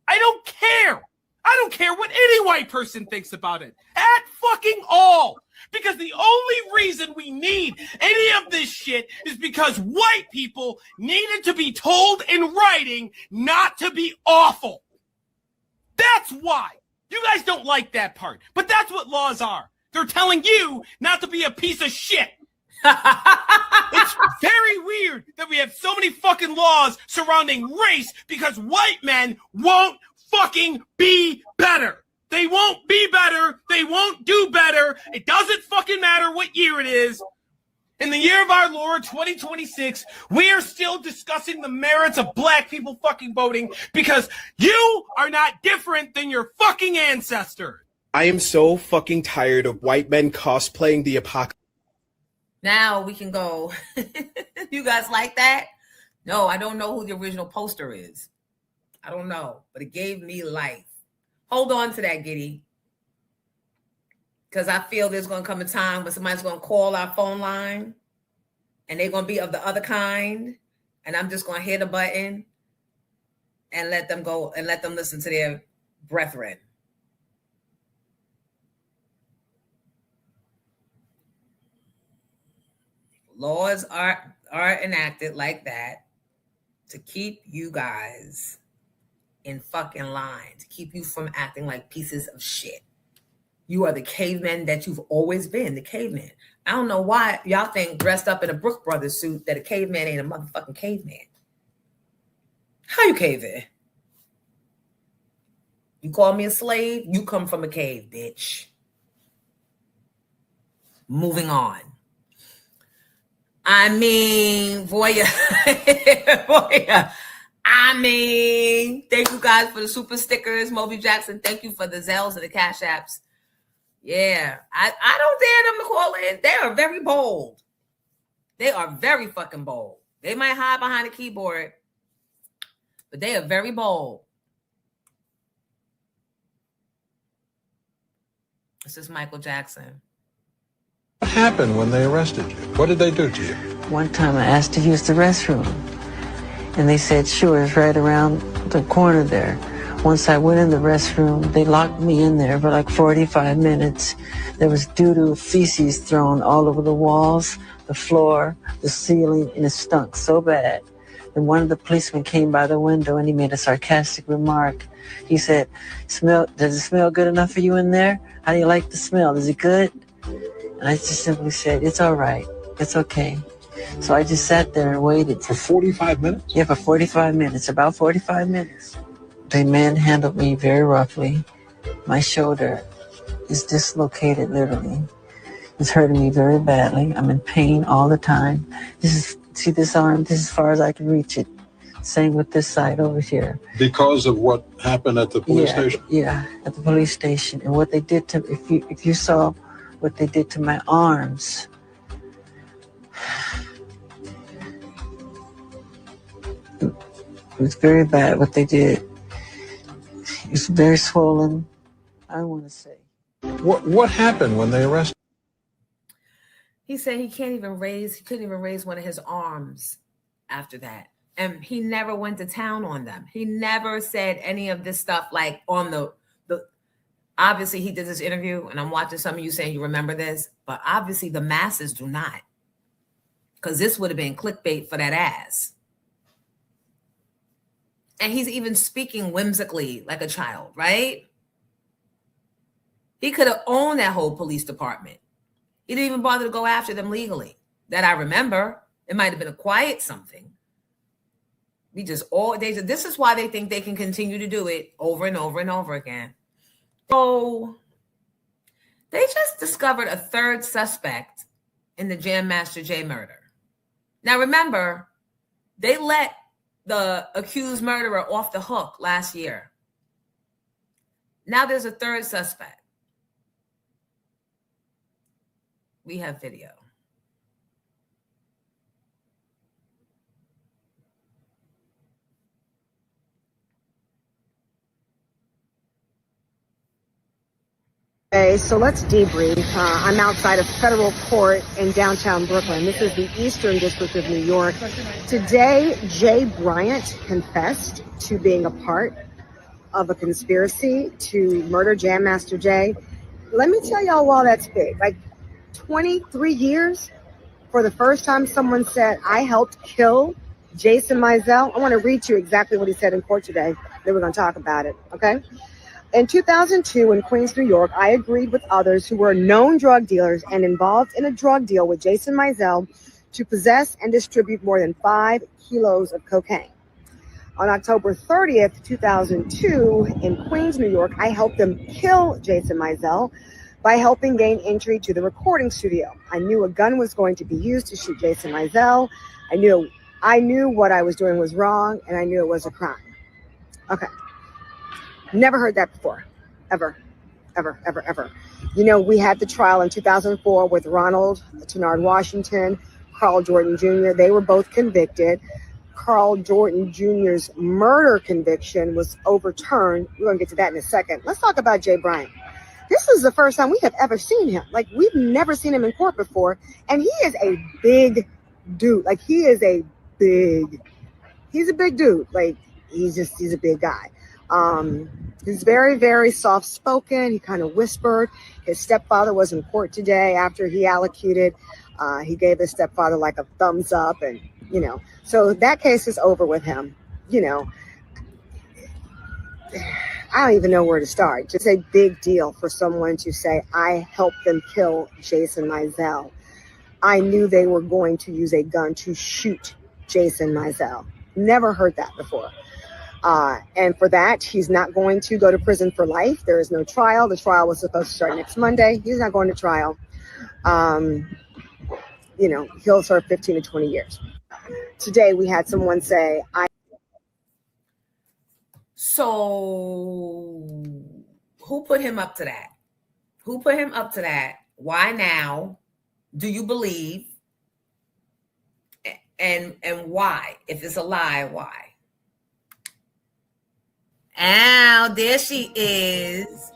I don't care. I don't care what any white person thinks about it. At fucking all. Because the only reason we need any of this shit is because white people needed to be told in writing not to be awful. That's why. You guys don't like that part, but that's what laws are. They're telling you not to be a piece of shit. It's very weird that we have so many fucking laws surrounding race because white men won't fucking be better. They won't be better. They won't do better. It doesn't fucking matter what year it is. In the year of our Lord, 2026, we are still discussing the merits of black people fucking voting because you are not different than your fucking ancestors. I am so fucking tired of white men cosplaying the apocalypse. Now we can go. You guys like that? No, I don't know who the original poster is. I don't know, but it gave me life. Hold on to that, Giddy. Because I feel there's going to come a time when somebody's going to call our phone line and they're going to be of the other kind. And I'm just going to hit a button and let them go and let them listen to their brethren. Laws are enacted like that to keep you guys in fucking line, to keep you from acting like pieces of shit. You are the cavemen that you've always been, the caveman. I don't know why y'all think dressed up in a Brooks Brothers suit that a caveman ain't a motherfucking caveman. How you caving? You call me a slave? You come from a cave, bitch. Moving on. I mean, Voya. Voya. I mean, thank you guys for the super stickers. Moby Jackson, thank you for the Zells and the Cash Apps. Yeah, I don't dare them to call in. They are very bold. They are very fucking bold. They might hide behind a keyboard, but they are very bold. This is Michael Jackson. What happened when they arrested you? What did they do to you? One time I asked to use the restroom, and they said, sure, it's right around the corner there. Once I went in the restroom, they locked me in there for like 45 minutes. There was doo-doo feces thrown all over the walls, the floor, the ceiling, and it stunk so bad. And one of the policemen came by the window and he made a sarcastic remark. He said, does it smell good enough for you in there? How do you like the smell? Is it good? And I just simply said, it's all right. It's okay. So I just sat there and waited. For 45 minutes? Yeah, for 45 minutes, about 45 minutes. They manhandled me very roughly. My shoulder is dislocated, literally. It's hurting me very badly. I'm in pain all the time. See this arm? This is as far as I can reach it. Same with this side over here. Because of what happened at the police station? Yeah, at the police station. And what they did to, if you saw what they did to my arms, it was very bad what they did. It's very swollen, I want to say. What happened when they arrested? He said he couldn't even raise one of his arms after that. And he never went to town on them. He never said any of this stuff like on the obviously he did this interview, and I'm watching some of you saying you remember this, but obviously the masses do not. Because this would have been clickbait for that ass. And he's even speaking whimsically like a child, right? He could have owned that whole police department. He didn't even bother to go after them legally. That I remember. It might have been a quiet something. This is why they think they can continue to do it over and over and over again. So they just discovered a third suspect in the Jam Master Jay murder. Now remember, they let the accused murderer off the hook last year. Now there's a third suspect. We have video. Okay, so let's debrief. I'm outside of federal court in downtown Brooklyn. This is the Eastern District of New York. Today, Jay Bryant confessed to being a part of a conspiracy to murder Jam Master Jay. Let me tell y'all why that's big. Like 23 years for the first time someone said, I helped kill Jason Mizell. I want to read you exactly what he said in court today. Then we're going to talk about it, okay? In 2002, in Queens, New York, I agreed with others who were known drug dealers and involved in a drug deal with Jason Mizell to possess and distribute more than 5 kilos of cocaine. On October 30th, 2002, in Queens, New York, I helped them kill Jason Mizell by helping gain entry to the recording studio. I knew a gun was going to be used to shoot Jason Mizell. I knew what I was doing was wrong, and I knew it was a crime. Okay. Never heard that before, ever. You know, we had the trial in 2004 with Ronald Tenard Washington, Carl Jordan Jr. They were both convicted. Carl Jordan Jr.'s murder conviction was overturned. We're going to get to that in a second. Let's talk about Jay Bryant. This is the first time we have ever seen him. Like, we've never seen him in court before. And he is a big dude. Like, he's a big dude. Like, he's a big guy. He's very, very soft-spoken. He kind of whispered. His stepfather was in court today after he allocated. He gave his stepfather like a thumbs up, and, you know, so that case is over with him. You know, I don't even know where to start. It's a big deal for someone to say, I helped them kill Jason Mizell. I knew they were going to use a gun to shoot Jason Mizell. Never heard that before. And for that, he's not going to go to prison for life. There is no trial. The trial was supposed to start next Monday. He's not going to trial. You know, he'll serve 15 to 20 years. Today, we had someone say, So who put him up to that? Who put him up to that? Why now? Do you believe? And why? If it's a lie, why? Ow, there she is.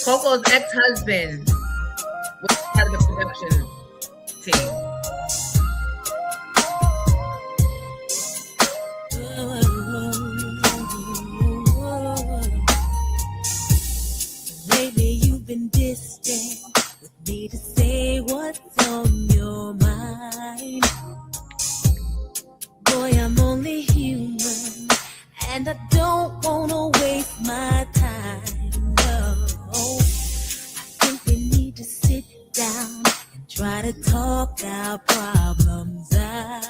Coco's ex-husband was part of the production team. even distant with me to say what's on your mind. Boy, I'm only human, and I don't wanna waste my time. No, I think we need to sit down and try to talk our problems out.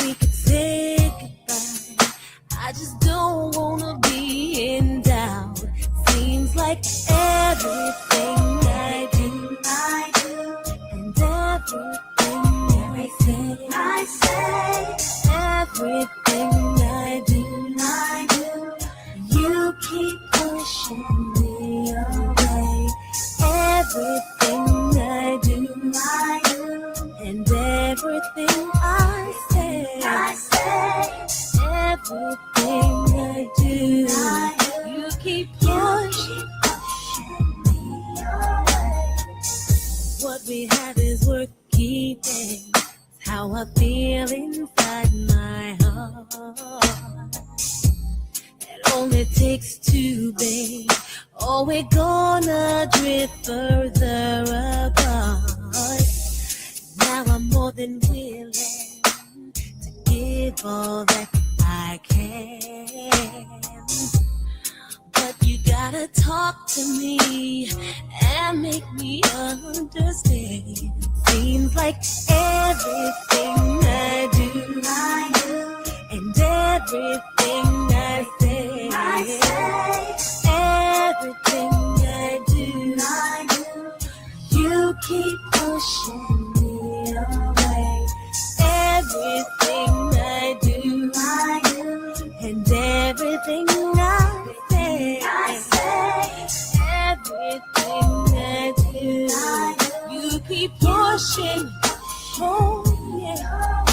We could say goodbye. I just don't wanna be in doubt. Seems like everything I do, and everything I say, everything I do, you keep pushing me away. Everything I do, and everything I say, everything I do, you keep pushing me away. What we have is worth keeping. It's how I feel inside my heart. It only takes two, babe. Or we're gonna drift further apart. Now I'm more than willing to give all that I can. But you gotta talk to me and make me understand. Seems like everything I do, and everything I say, everything I do, you keep pushing me away. Everything I do, and everything I say, everything I do, you keep pushing. Oh, yeah.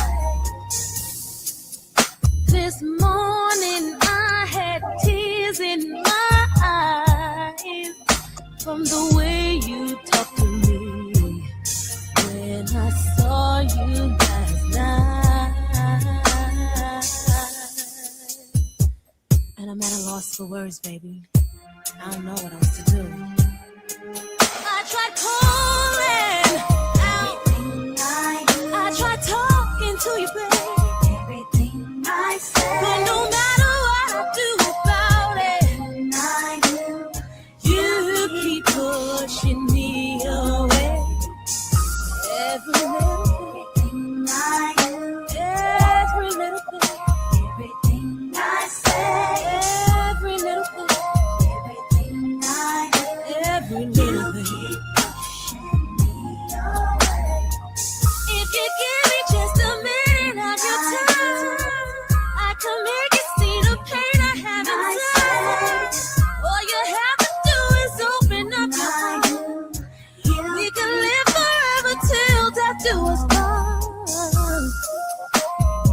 This morning I had tears in my eyes from the way you talked to me when I saw you last night. And I'm at a loss for words, baby. I don't know what else to do. I tried calling out. I tried talking to you, babe. Everything I say. But no matter what I do about it, you keep pushing me away. Every little thing I do, every little thing, everything I say, every little thing, every little thing. If you give me just a minute of your time, I can make you see the pain I have inside. All you have to do is open up your heart. We can live forever till death do us part.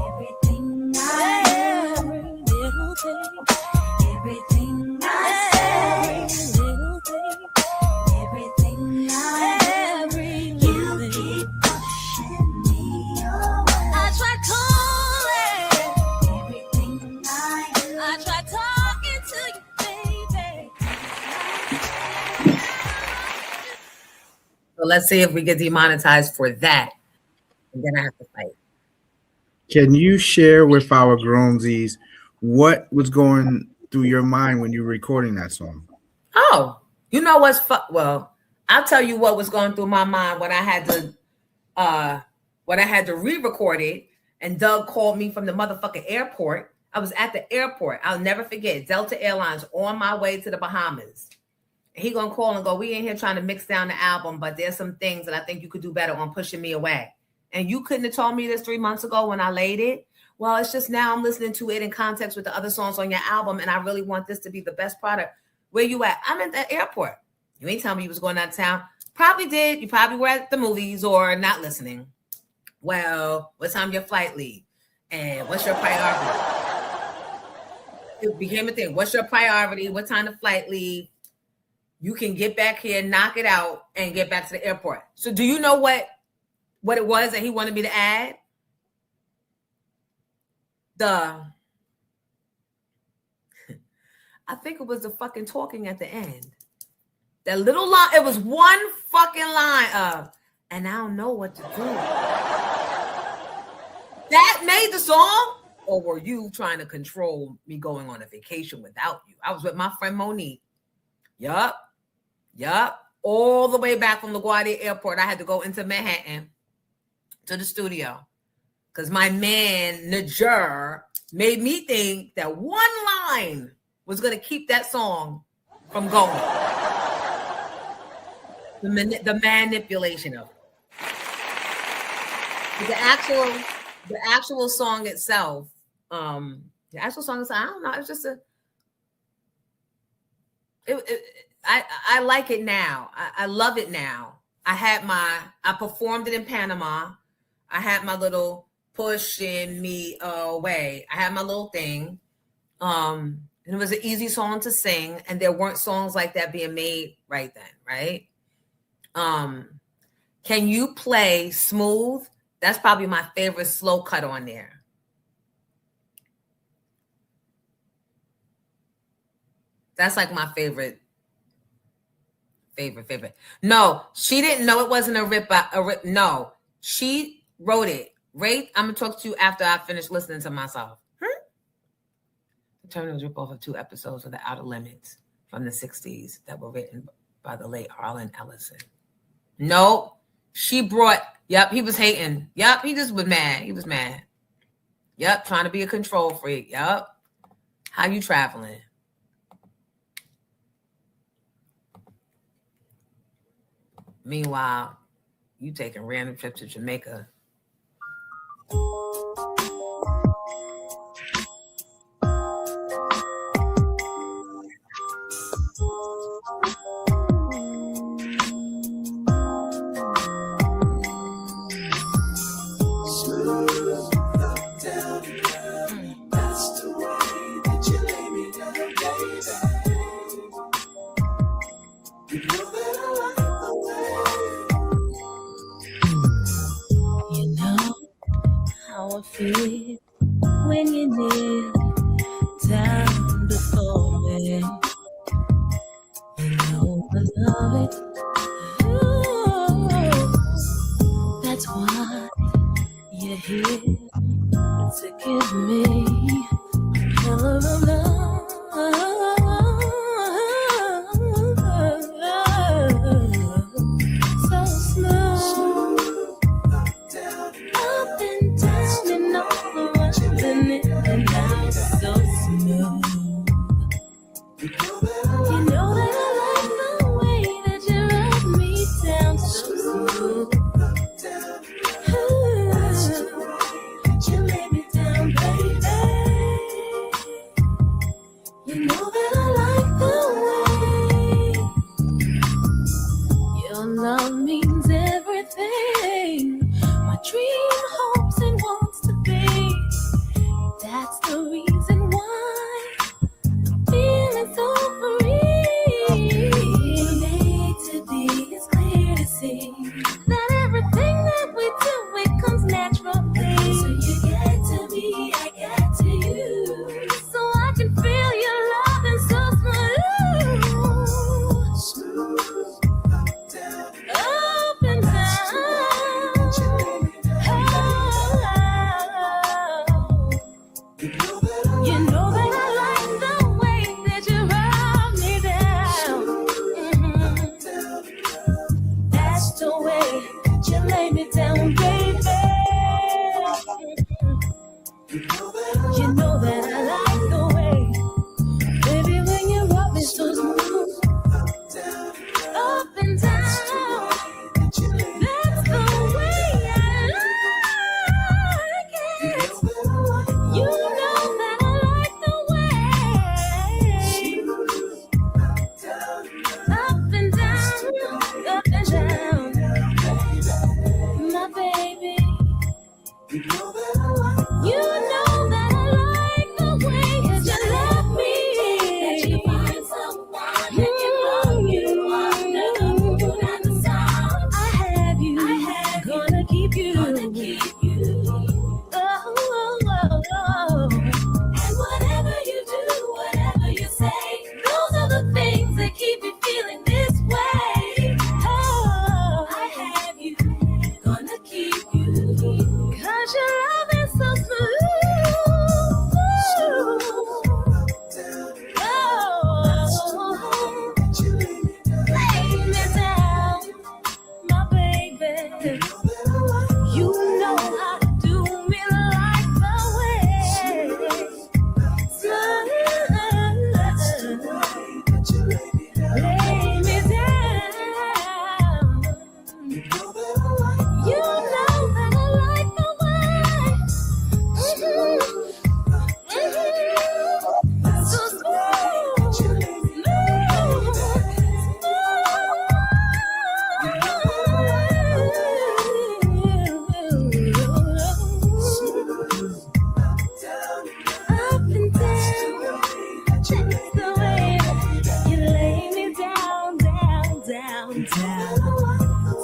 Everything I do, every little thing, everything I say, every little thing, everything every little thing. I tried calling, everything I tried talking to you, baby. So let's see if we get demonetized for that. And then I have to fight. Can you share with our Grownsies what was going through your mind when you were recording that song? Oh, you know what's well, I'll tell you what was going through my mind when I had to re-record it, and Doug called me from the motherfucking airport. I was at the airport. I'll never forget. Delta Airlines on my way to the Bahamas. He gonna call and go, we in here trying to mix down the album, but there's some things that I think you could do better on pushing me away. And you couldn't have told me this 3 months ago when I laid it. Well, it's just now I'm listening to it in context with the other songs on your album, and I really want this to be the best product. Where you at? I'm at the airport. You ain't telling me you was going out of town. Probably did. You probably were at the movies or not listening. Well, what time your flight leave? And what's your priority? It became a thing. What's your priority? What time the flight leave? You can get back here, knock it out, and get back to the airport. So do you know what it was that he wanted me to add? I think it was the fucking talking at the end. That little line, it was one fucking line of, and I don't know what to do. That made the song? Or were you trying to control me going on a vacation without you? I was with my friend Monique. Yup. All the way back from LaGuardia Airport, I had to go into Manhattan to the studio because my man, Najur, made me think that one line was going to keep that song from going. The manipulation of it. The actual song itself, I don't know, it's just I like it now. I love it now. I performed it in Panama. I had my little pushing me away. I had my little thing. And it was an easy song to sing. And there weren't songs like that being made right then, right? Can you play Smooth? That's probably my favorite slow cut on there. That's like my favorite. No, she didn't know it wasn't a rip. No, she wrote it. Ray, I'm gonna talk to you after I finish listening to myself. The Turner was rip off of 2 episodes of The Outer Limits from the 60s that were written by the late Harlan Ellison. Nope. She brought, yep, he was hating. Yep, he just was mad. He was mad. Yep, trying to be a control freak. Yep. How you traveling? Meanwhile, you taking random trips to Jamaica. Feel when you kneel down before me. You know I love it. Ooh, that's why you're here to give me a killer of love. So smooth, up and down and over running it, and now so smooth. You know that I like the way that you ride.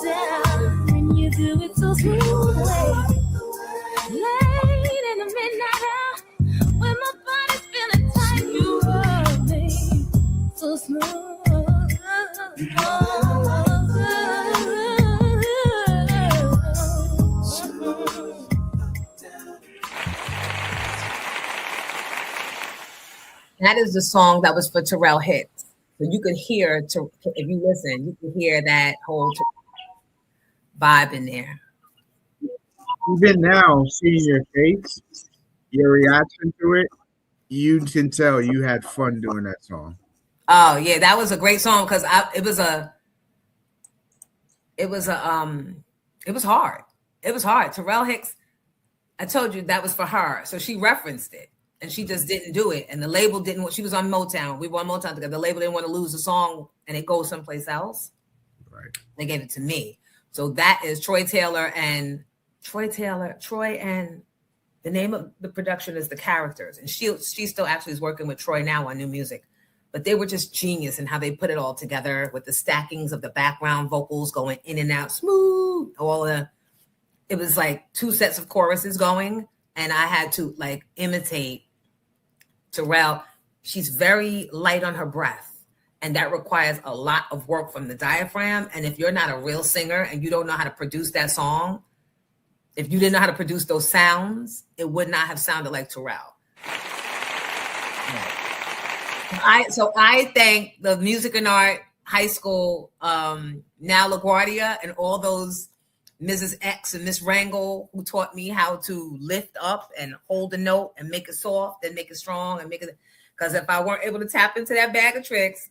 down, and you do it so smoothly. Late in the midnight hour, when my body's feeling tight, you rub me so smooth. That is the song that was for Terrell Hicks. So you could hear, if you listen, you can hear that whole vibe in there. Even now, seeing your face, your reaction to it, you can tell you had fun doing that song. Oh yeah, that was a great song because it was hard. It was hard. Terrell Hicks, I told you that was for her. So she referenced it and she just didn't do it. And the label didn't want, she was on Motown. We were on Motown together. The label didn't want to lose the song and it goes someplace else. Right. They gave it to me. So that is Troy and the name of the production is The Characters. And she still actually is working with Troy now on new music. But they were just genius in how they put it all together with the stackings of the background vocals going in and out smooth. It was like 2 sets of choruses going, and I had to like imitate Terrell. She's very light on her breath, and that requires a lot of work from the diaphragm. And if you're not a real singer and you don't know how to produce that song, if you didn't know how to produce those sounds, it would not have sounded like Terrell. So I thank the Music and Art High School, now LaGuardia, and all those Mrs. X and Miss Wrangle who taught me how to lift up and hold a note and make it soft and make it strong and make it. Because if I weren't able to tap into that bag of tricks,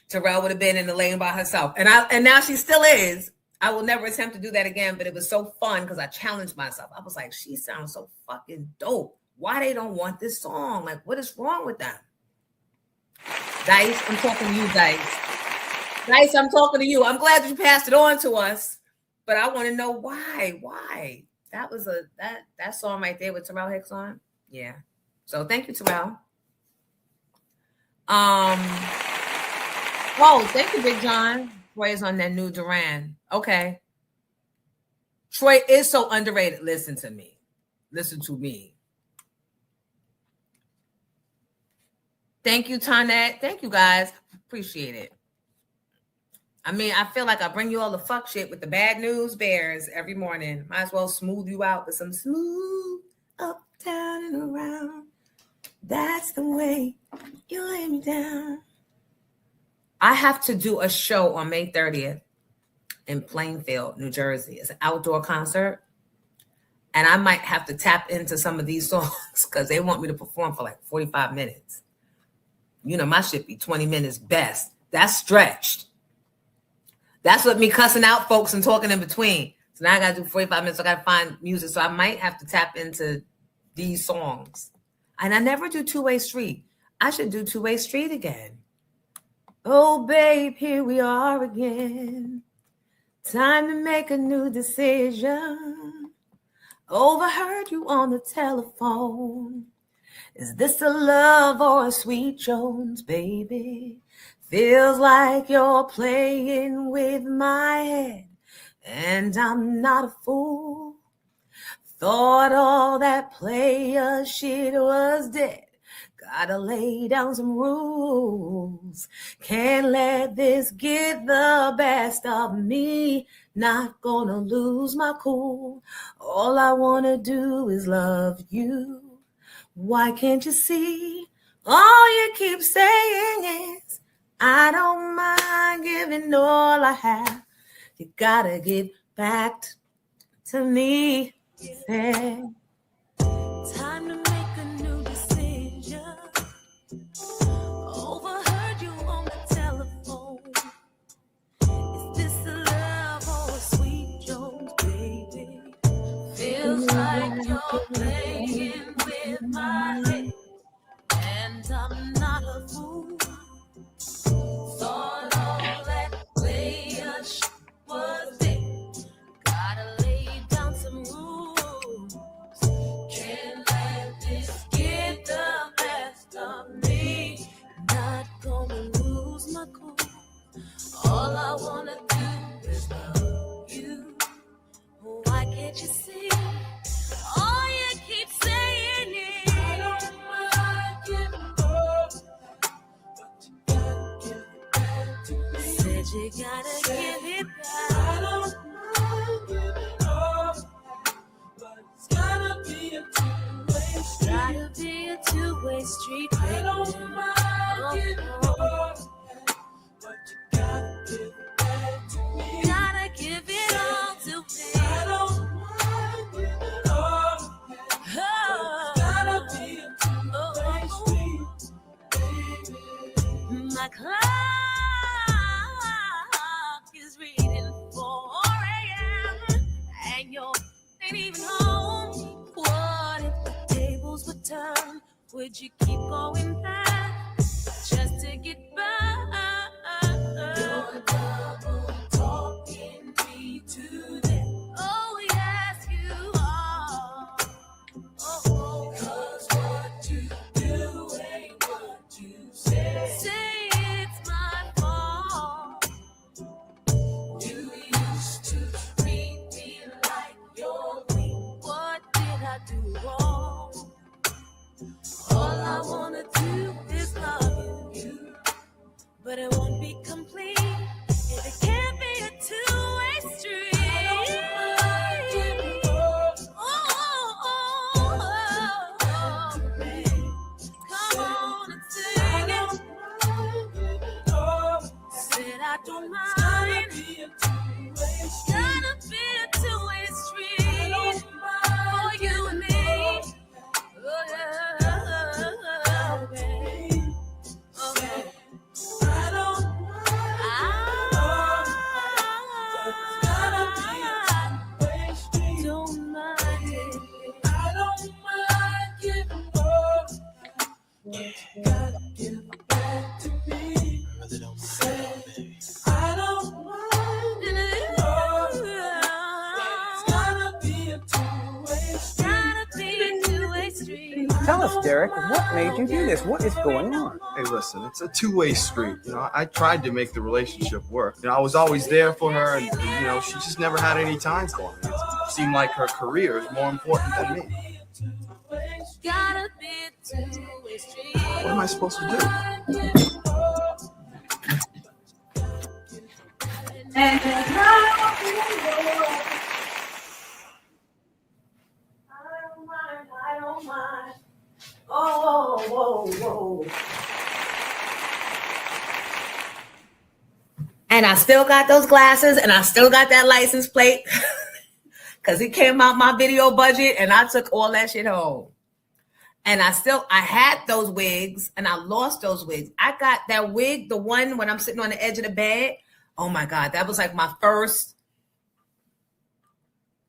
Terrell would have been in the lane by herself. And now she still is. I will never attempt to do that again, but it was so fun because I challenged myself. I was like, she sounds so fucking dope. Why they don't want this song? Like, what is wrong with them? Dice, I'm talking to you, Dice. Dice, I'm talking to you. I'm glad you passed it on to us, but I want to know why. Why? That was that song right there with Terrell Hicks on. Yeah. So thank you, Terrell. Oh, thank you, Big John. Troy is on that new Duran. Okay. Troy is so underrated. Listen to me. Listen to me. Thank you, Tonette. Thank you, guys. Appreciate it. I mean, I feel like I bring you all the fuck shit with the bad news bears every morning. Might as well smooth you out with some smooth up, down, and around. That's the way you lay me down. I have to do a show on May 30th in Plainfield, New Jersey. It's an outdoor concert. And I might have to tap into some of these songs because they want me to perform for like 45 minutes. You know, my shit be 20 minutes best. That's stretched. That's what me cussing out folks and talking in between. So now I got to do 45 minutes. So I got to find music. So I might have to tap into these songs. And I never do Two-Way Street. I should do Two-Way Street again. Oh, babe, here we are again. Time to make a new decision. Overheard you on the telephone. Is this a love or a sweet Jones, baby? Feels like you're playing with my head, and I'm not a fool. Thought all that player shit was dead. Gotta lay down some rules. Can't let this get the best of me. Not gonna lose my cool. All I wanna do is love you. Why can't you see? All you keep saying is, I don't mind giving all I have. You gotta give back to me. Yeah. Time to make a new decision. Overheard you on the telephone. Is this a love or a sweet Jones, baby? Feels like you're playing with my head, and I'm not a fool. Thought all that player shit was dead. Gotta lay down some rules. All I wanna do is love you. Why can't you see? All you keep saying is I don't mind giving up, but you gotta give it back to me. Said you gotta give it back. I don't mind giving up, but it's gotta be a two-way street. Gotta be a two-way street. I don't mind giving up, but you gotta give it back to me. Gotta give it all to me. I don't mind giving up, but it's gotta be a two-way street, baby. My clock is reading 4 a.m. and you ain't even home. What if the tables would turn? Would you keep going back just to get by? You're double talking me to that. Oh, yes, you are. Oh, 'cause what you do ain't what you say. Say it's my fault. You used to treat me like your queen. What did I do wrong? All I wanna do is love you, but it won't be complete if it can't be a two-way street. Come on and sing it. Said I don't mind. Gotta be a two-way street for you and me. Oh, yeah, babe. Okay. I don't mind it. I don't mind giving up, but you gotta give it back to me. I really don't mind, baby. I don't mind giving up, but it's gotta be a two-way street. Gotta be a two-way street. Tell us, Derek, what made you do this? What is going on? Hey, listen, it's a two-way street. You know, I tried to make the relationship work. You know, I was always there for her, and you know, she just never had any time for me. It seemed like her career is more important than me. Gotta be a two-way street. What am I supposed to do? I don't mind. Oh, whoa, whoa. And I still got those glasses and I still got that license plate because it came out my video budget and I took all that shit home. And I had those wigs and I lost those wigs. I got that wig, the one when I'm sitting on the edge of the bed. Oh my God, that was like my first.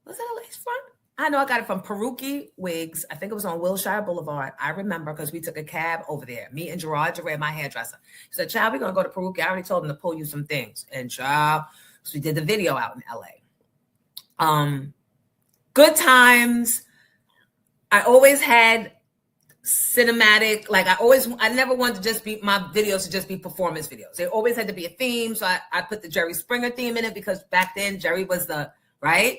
Was that a lace front? I know I got it from Peruki Wigs. I think it was on Wilshire Boulevard. I remember because we took a cab over there. Me and Gerard, my hairdresser. He said, child, we're going to go to Peruki. I already told him to pull you some things. And child, so we did the video out in LA. Good times. I always had cinematic, like I never wanted to just be, my videos to just be performance videos. They always had to be a theme. So I put the Jerry Springer theme in it because back then Jerry was right?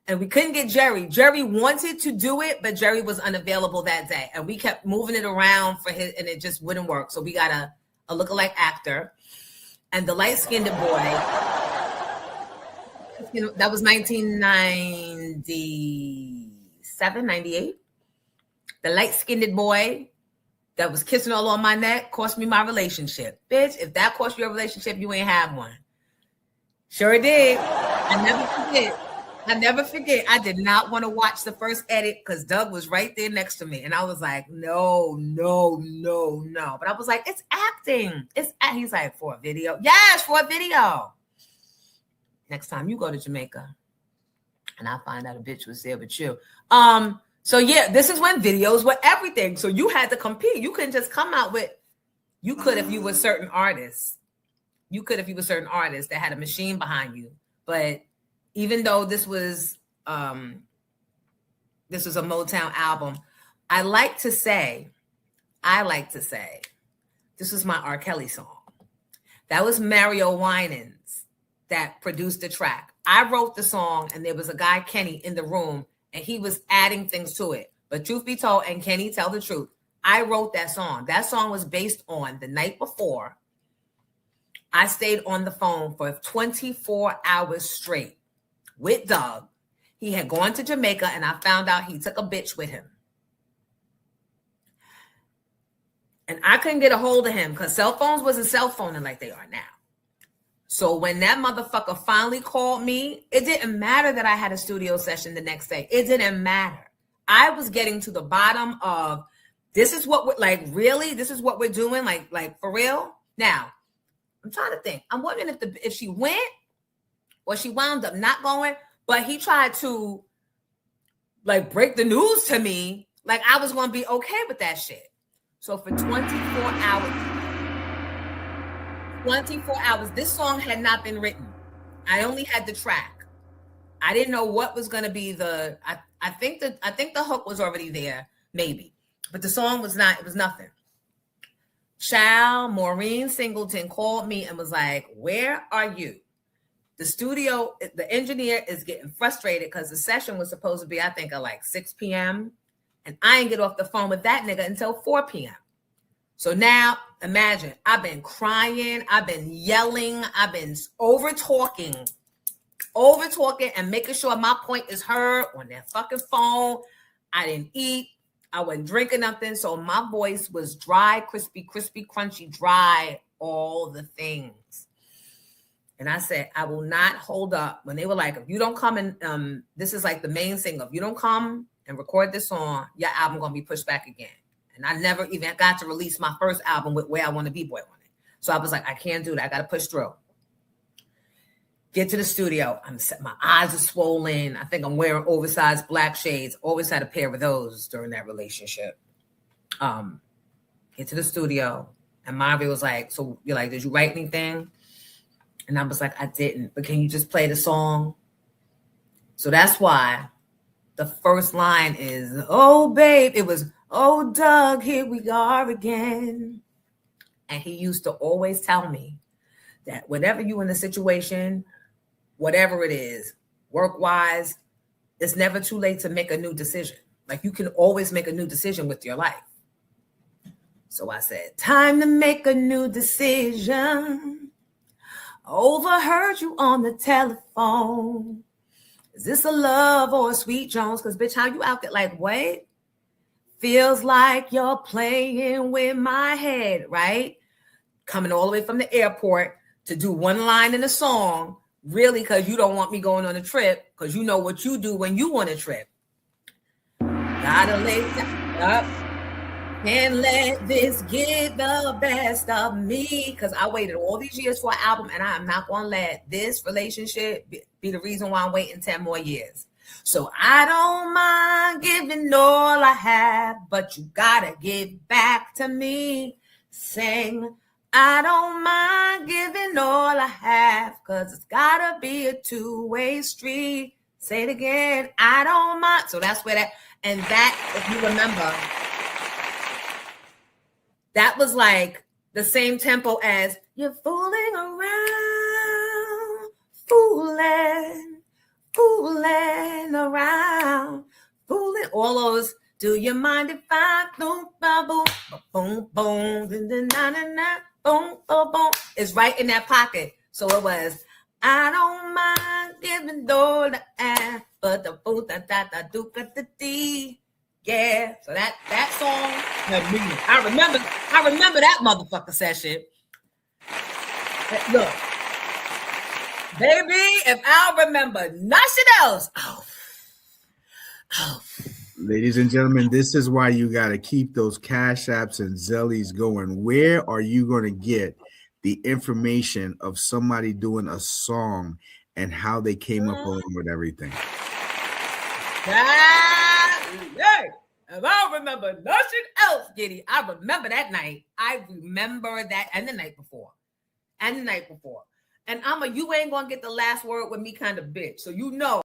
And we couldn't get Jerry. Jerry wanted to do it, but Jerry was unavailable that day. And we kept moving it around for his, and it just wouldn't work. So we got a lookalike actor. And the light-skinned boy, that was 1997, 98. The light-skinned boy that was kissing all on my neck cost me my relationship. Bitch, if that cost you a relationship, you ain't have one. Sure did. I never forget. I did not want to watch the first edit because Doug was right there next to me. And I was like, no. But I was like, it's acting. He's like, for a video? Yes, for a video. Next time you go to Jamaica and I find out a bitch was there with you. So yeah, this is when videos were everything. So you had to compete. You couldn't just come out with, you could if you were certain artists. You could if you were certain artists that had a machine behind you. But even though this was a Motown album, I like to say, this was my R. Kelly song. That was Mario Winans. that produced the track. I wrote the song, and there was a guy, Kenny, in the room, and he was adding things to it. But truth be told, and Kenny, tell the truth, I wrote that song. That song was based on the night before. I stayed on the phone for 24 hours straight with Doug. He had gone to Jamaica, and I found out he took a bitch with him. And I couldn't get a hold of him because cell phones wasn't cell phoning like they are now. So when that motherfucker finally called me, it didn't matter that I had a studio session the next day. It didn't matter. I was getting to the bottom of, this is what we're like, really? This is what we're doing? Like for real? Now, I'm trying to think. I'm wondering if she went or she wound up not going, but he tried to like break the news to me like I was going to be okay with that shit. So for 24 hours, this song had not been written. I only had the track. I didn't know what was going to be I think the hook was already there, maybe. But the song was not, it was nothing. Maureen Singleton called me and was like, where are you? The studio, the engineer is getting frustrated because the session was supposed to be, I think, at like 6 p.m. And I didn't get off the phone with that nigga until 4 p.m. So now, imagine, I've been crying, I've been yelling, I've been over-talking and making sure my point is heard on that fucking phone. I didn't eat. I wasn't drinking nothing. So my voice was dry, crispy, crunchy, dry, all the things. And I said, I will not hold up. When they were like, if you don't come and this is like the main single, if you don't come and record this song, your album going to be pushed back again. And I never even got to release my first album with Where I Want to Be Boy on it. So I was like, I can't do that. I got to push through. Get to the studio. My eyes are swollen. I think I'm wearing oversized black shades. Always had a pair of those during that relationship. Get to the studio. And Marvin was like, so you're like, did you write anything? And I was like, I didn't. But can you just play the song? So that's why the first line is, oh, babe. It was, oh, Doug, here we are again. And he used to always tell me that whatever you in the situation, whatever it is, work-wise, it's never too late to make a new decision. Like you can always make a new decision with your life. So I said, time to make a new decision. Overheard you on the telephone. Is this a love or a sweet Jones? Because bitch, how you out there like, wait? Feels like you're playing with my head, right? Coming all the way from the airport to do one line in a song, really, because you don't want me going on a trip, because you know what you do when you want a trip. Gotta lay up. Can't let this get the best of me, because I waited all these years for an album, and I am not going to let this relationship be the reason why I'm waiting 10 more years. So I don't mind giving all I have, but you gotta give back to me. Sing, I don't mind giving all I have, because it's gotta be a two-way street. Say it again, I don't mind. So that's where that, and that, if you remember, that was like the same tempo as you're fooling around, fooling around, fooling. All those, do you mind if I boom, boom, boom, boom, boom, boom, boom, boom. It's right in that pocket. So it was, I don't mind giving all the ass, but the boom, da da da do got the D. Yeah, so that song had meaning. I remember that motherfucker session. Look, baby, if I remember nothing else, oh. Ladies and gentlemen, this is why you got to keep those Cash Apps and Zellies going. Where are you going to get the information of somebody doing a song and how they came up along with everything? If I remember nothing else, Giddy, I remember that night. I remember that, and the night before. And you ain't gonna get the last word with me kind of bitch. So you know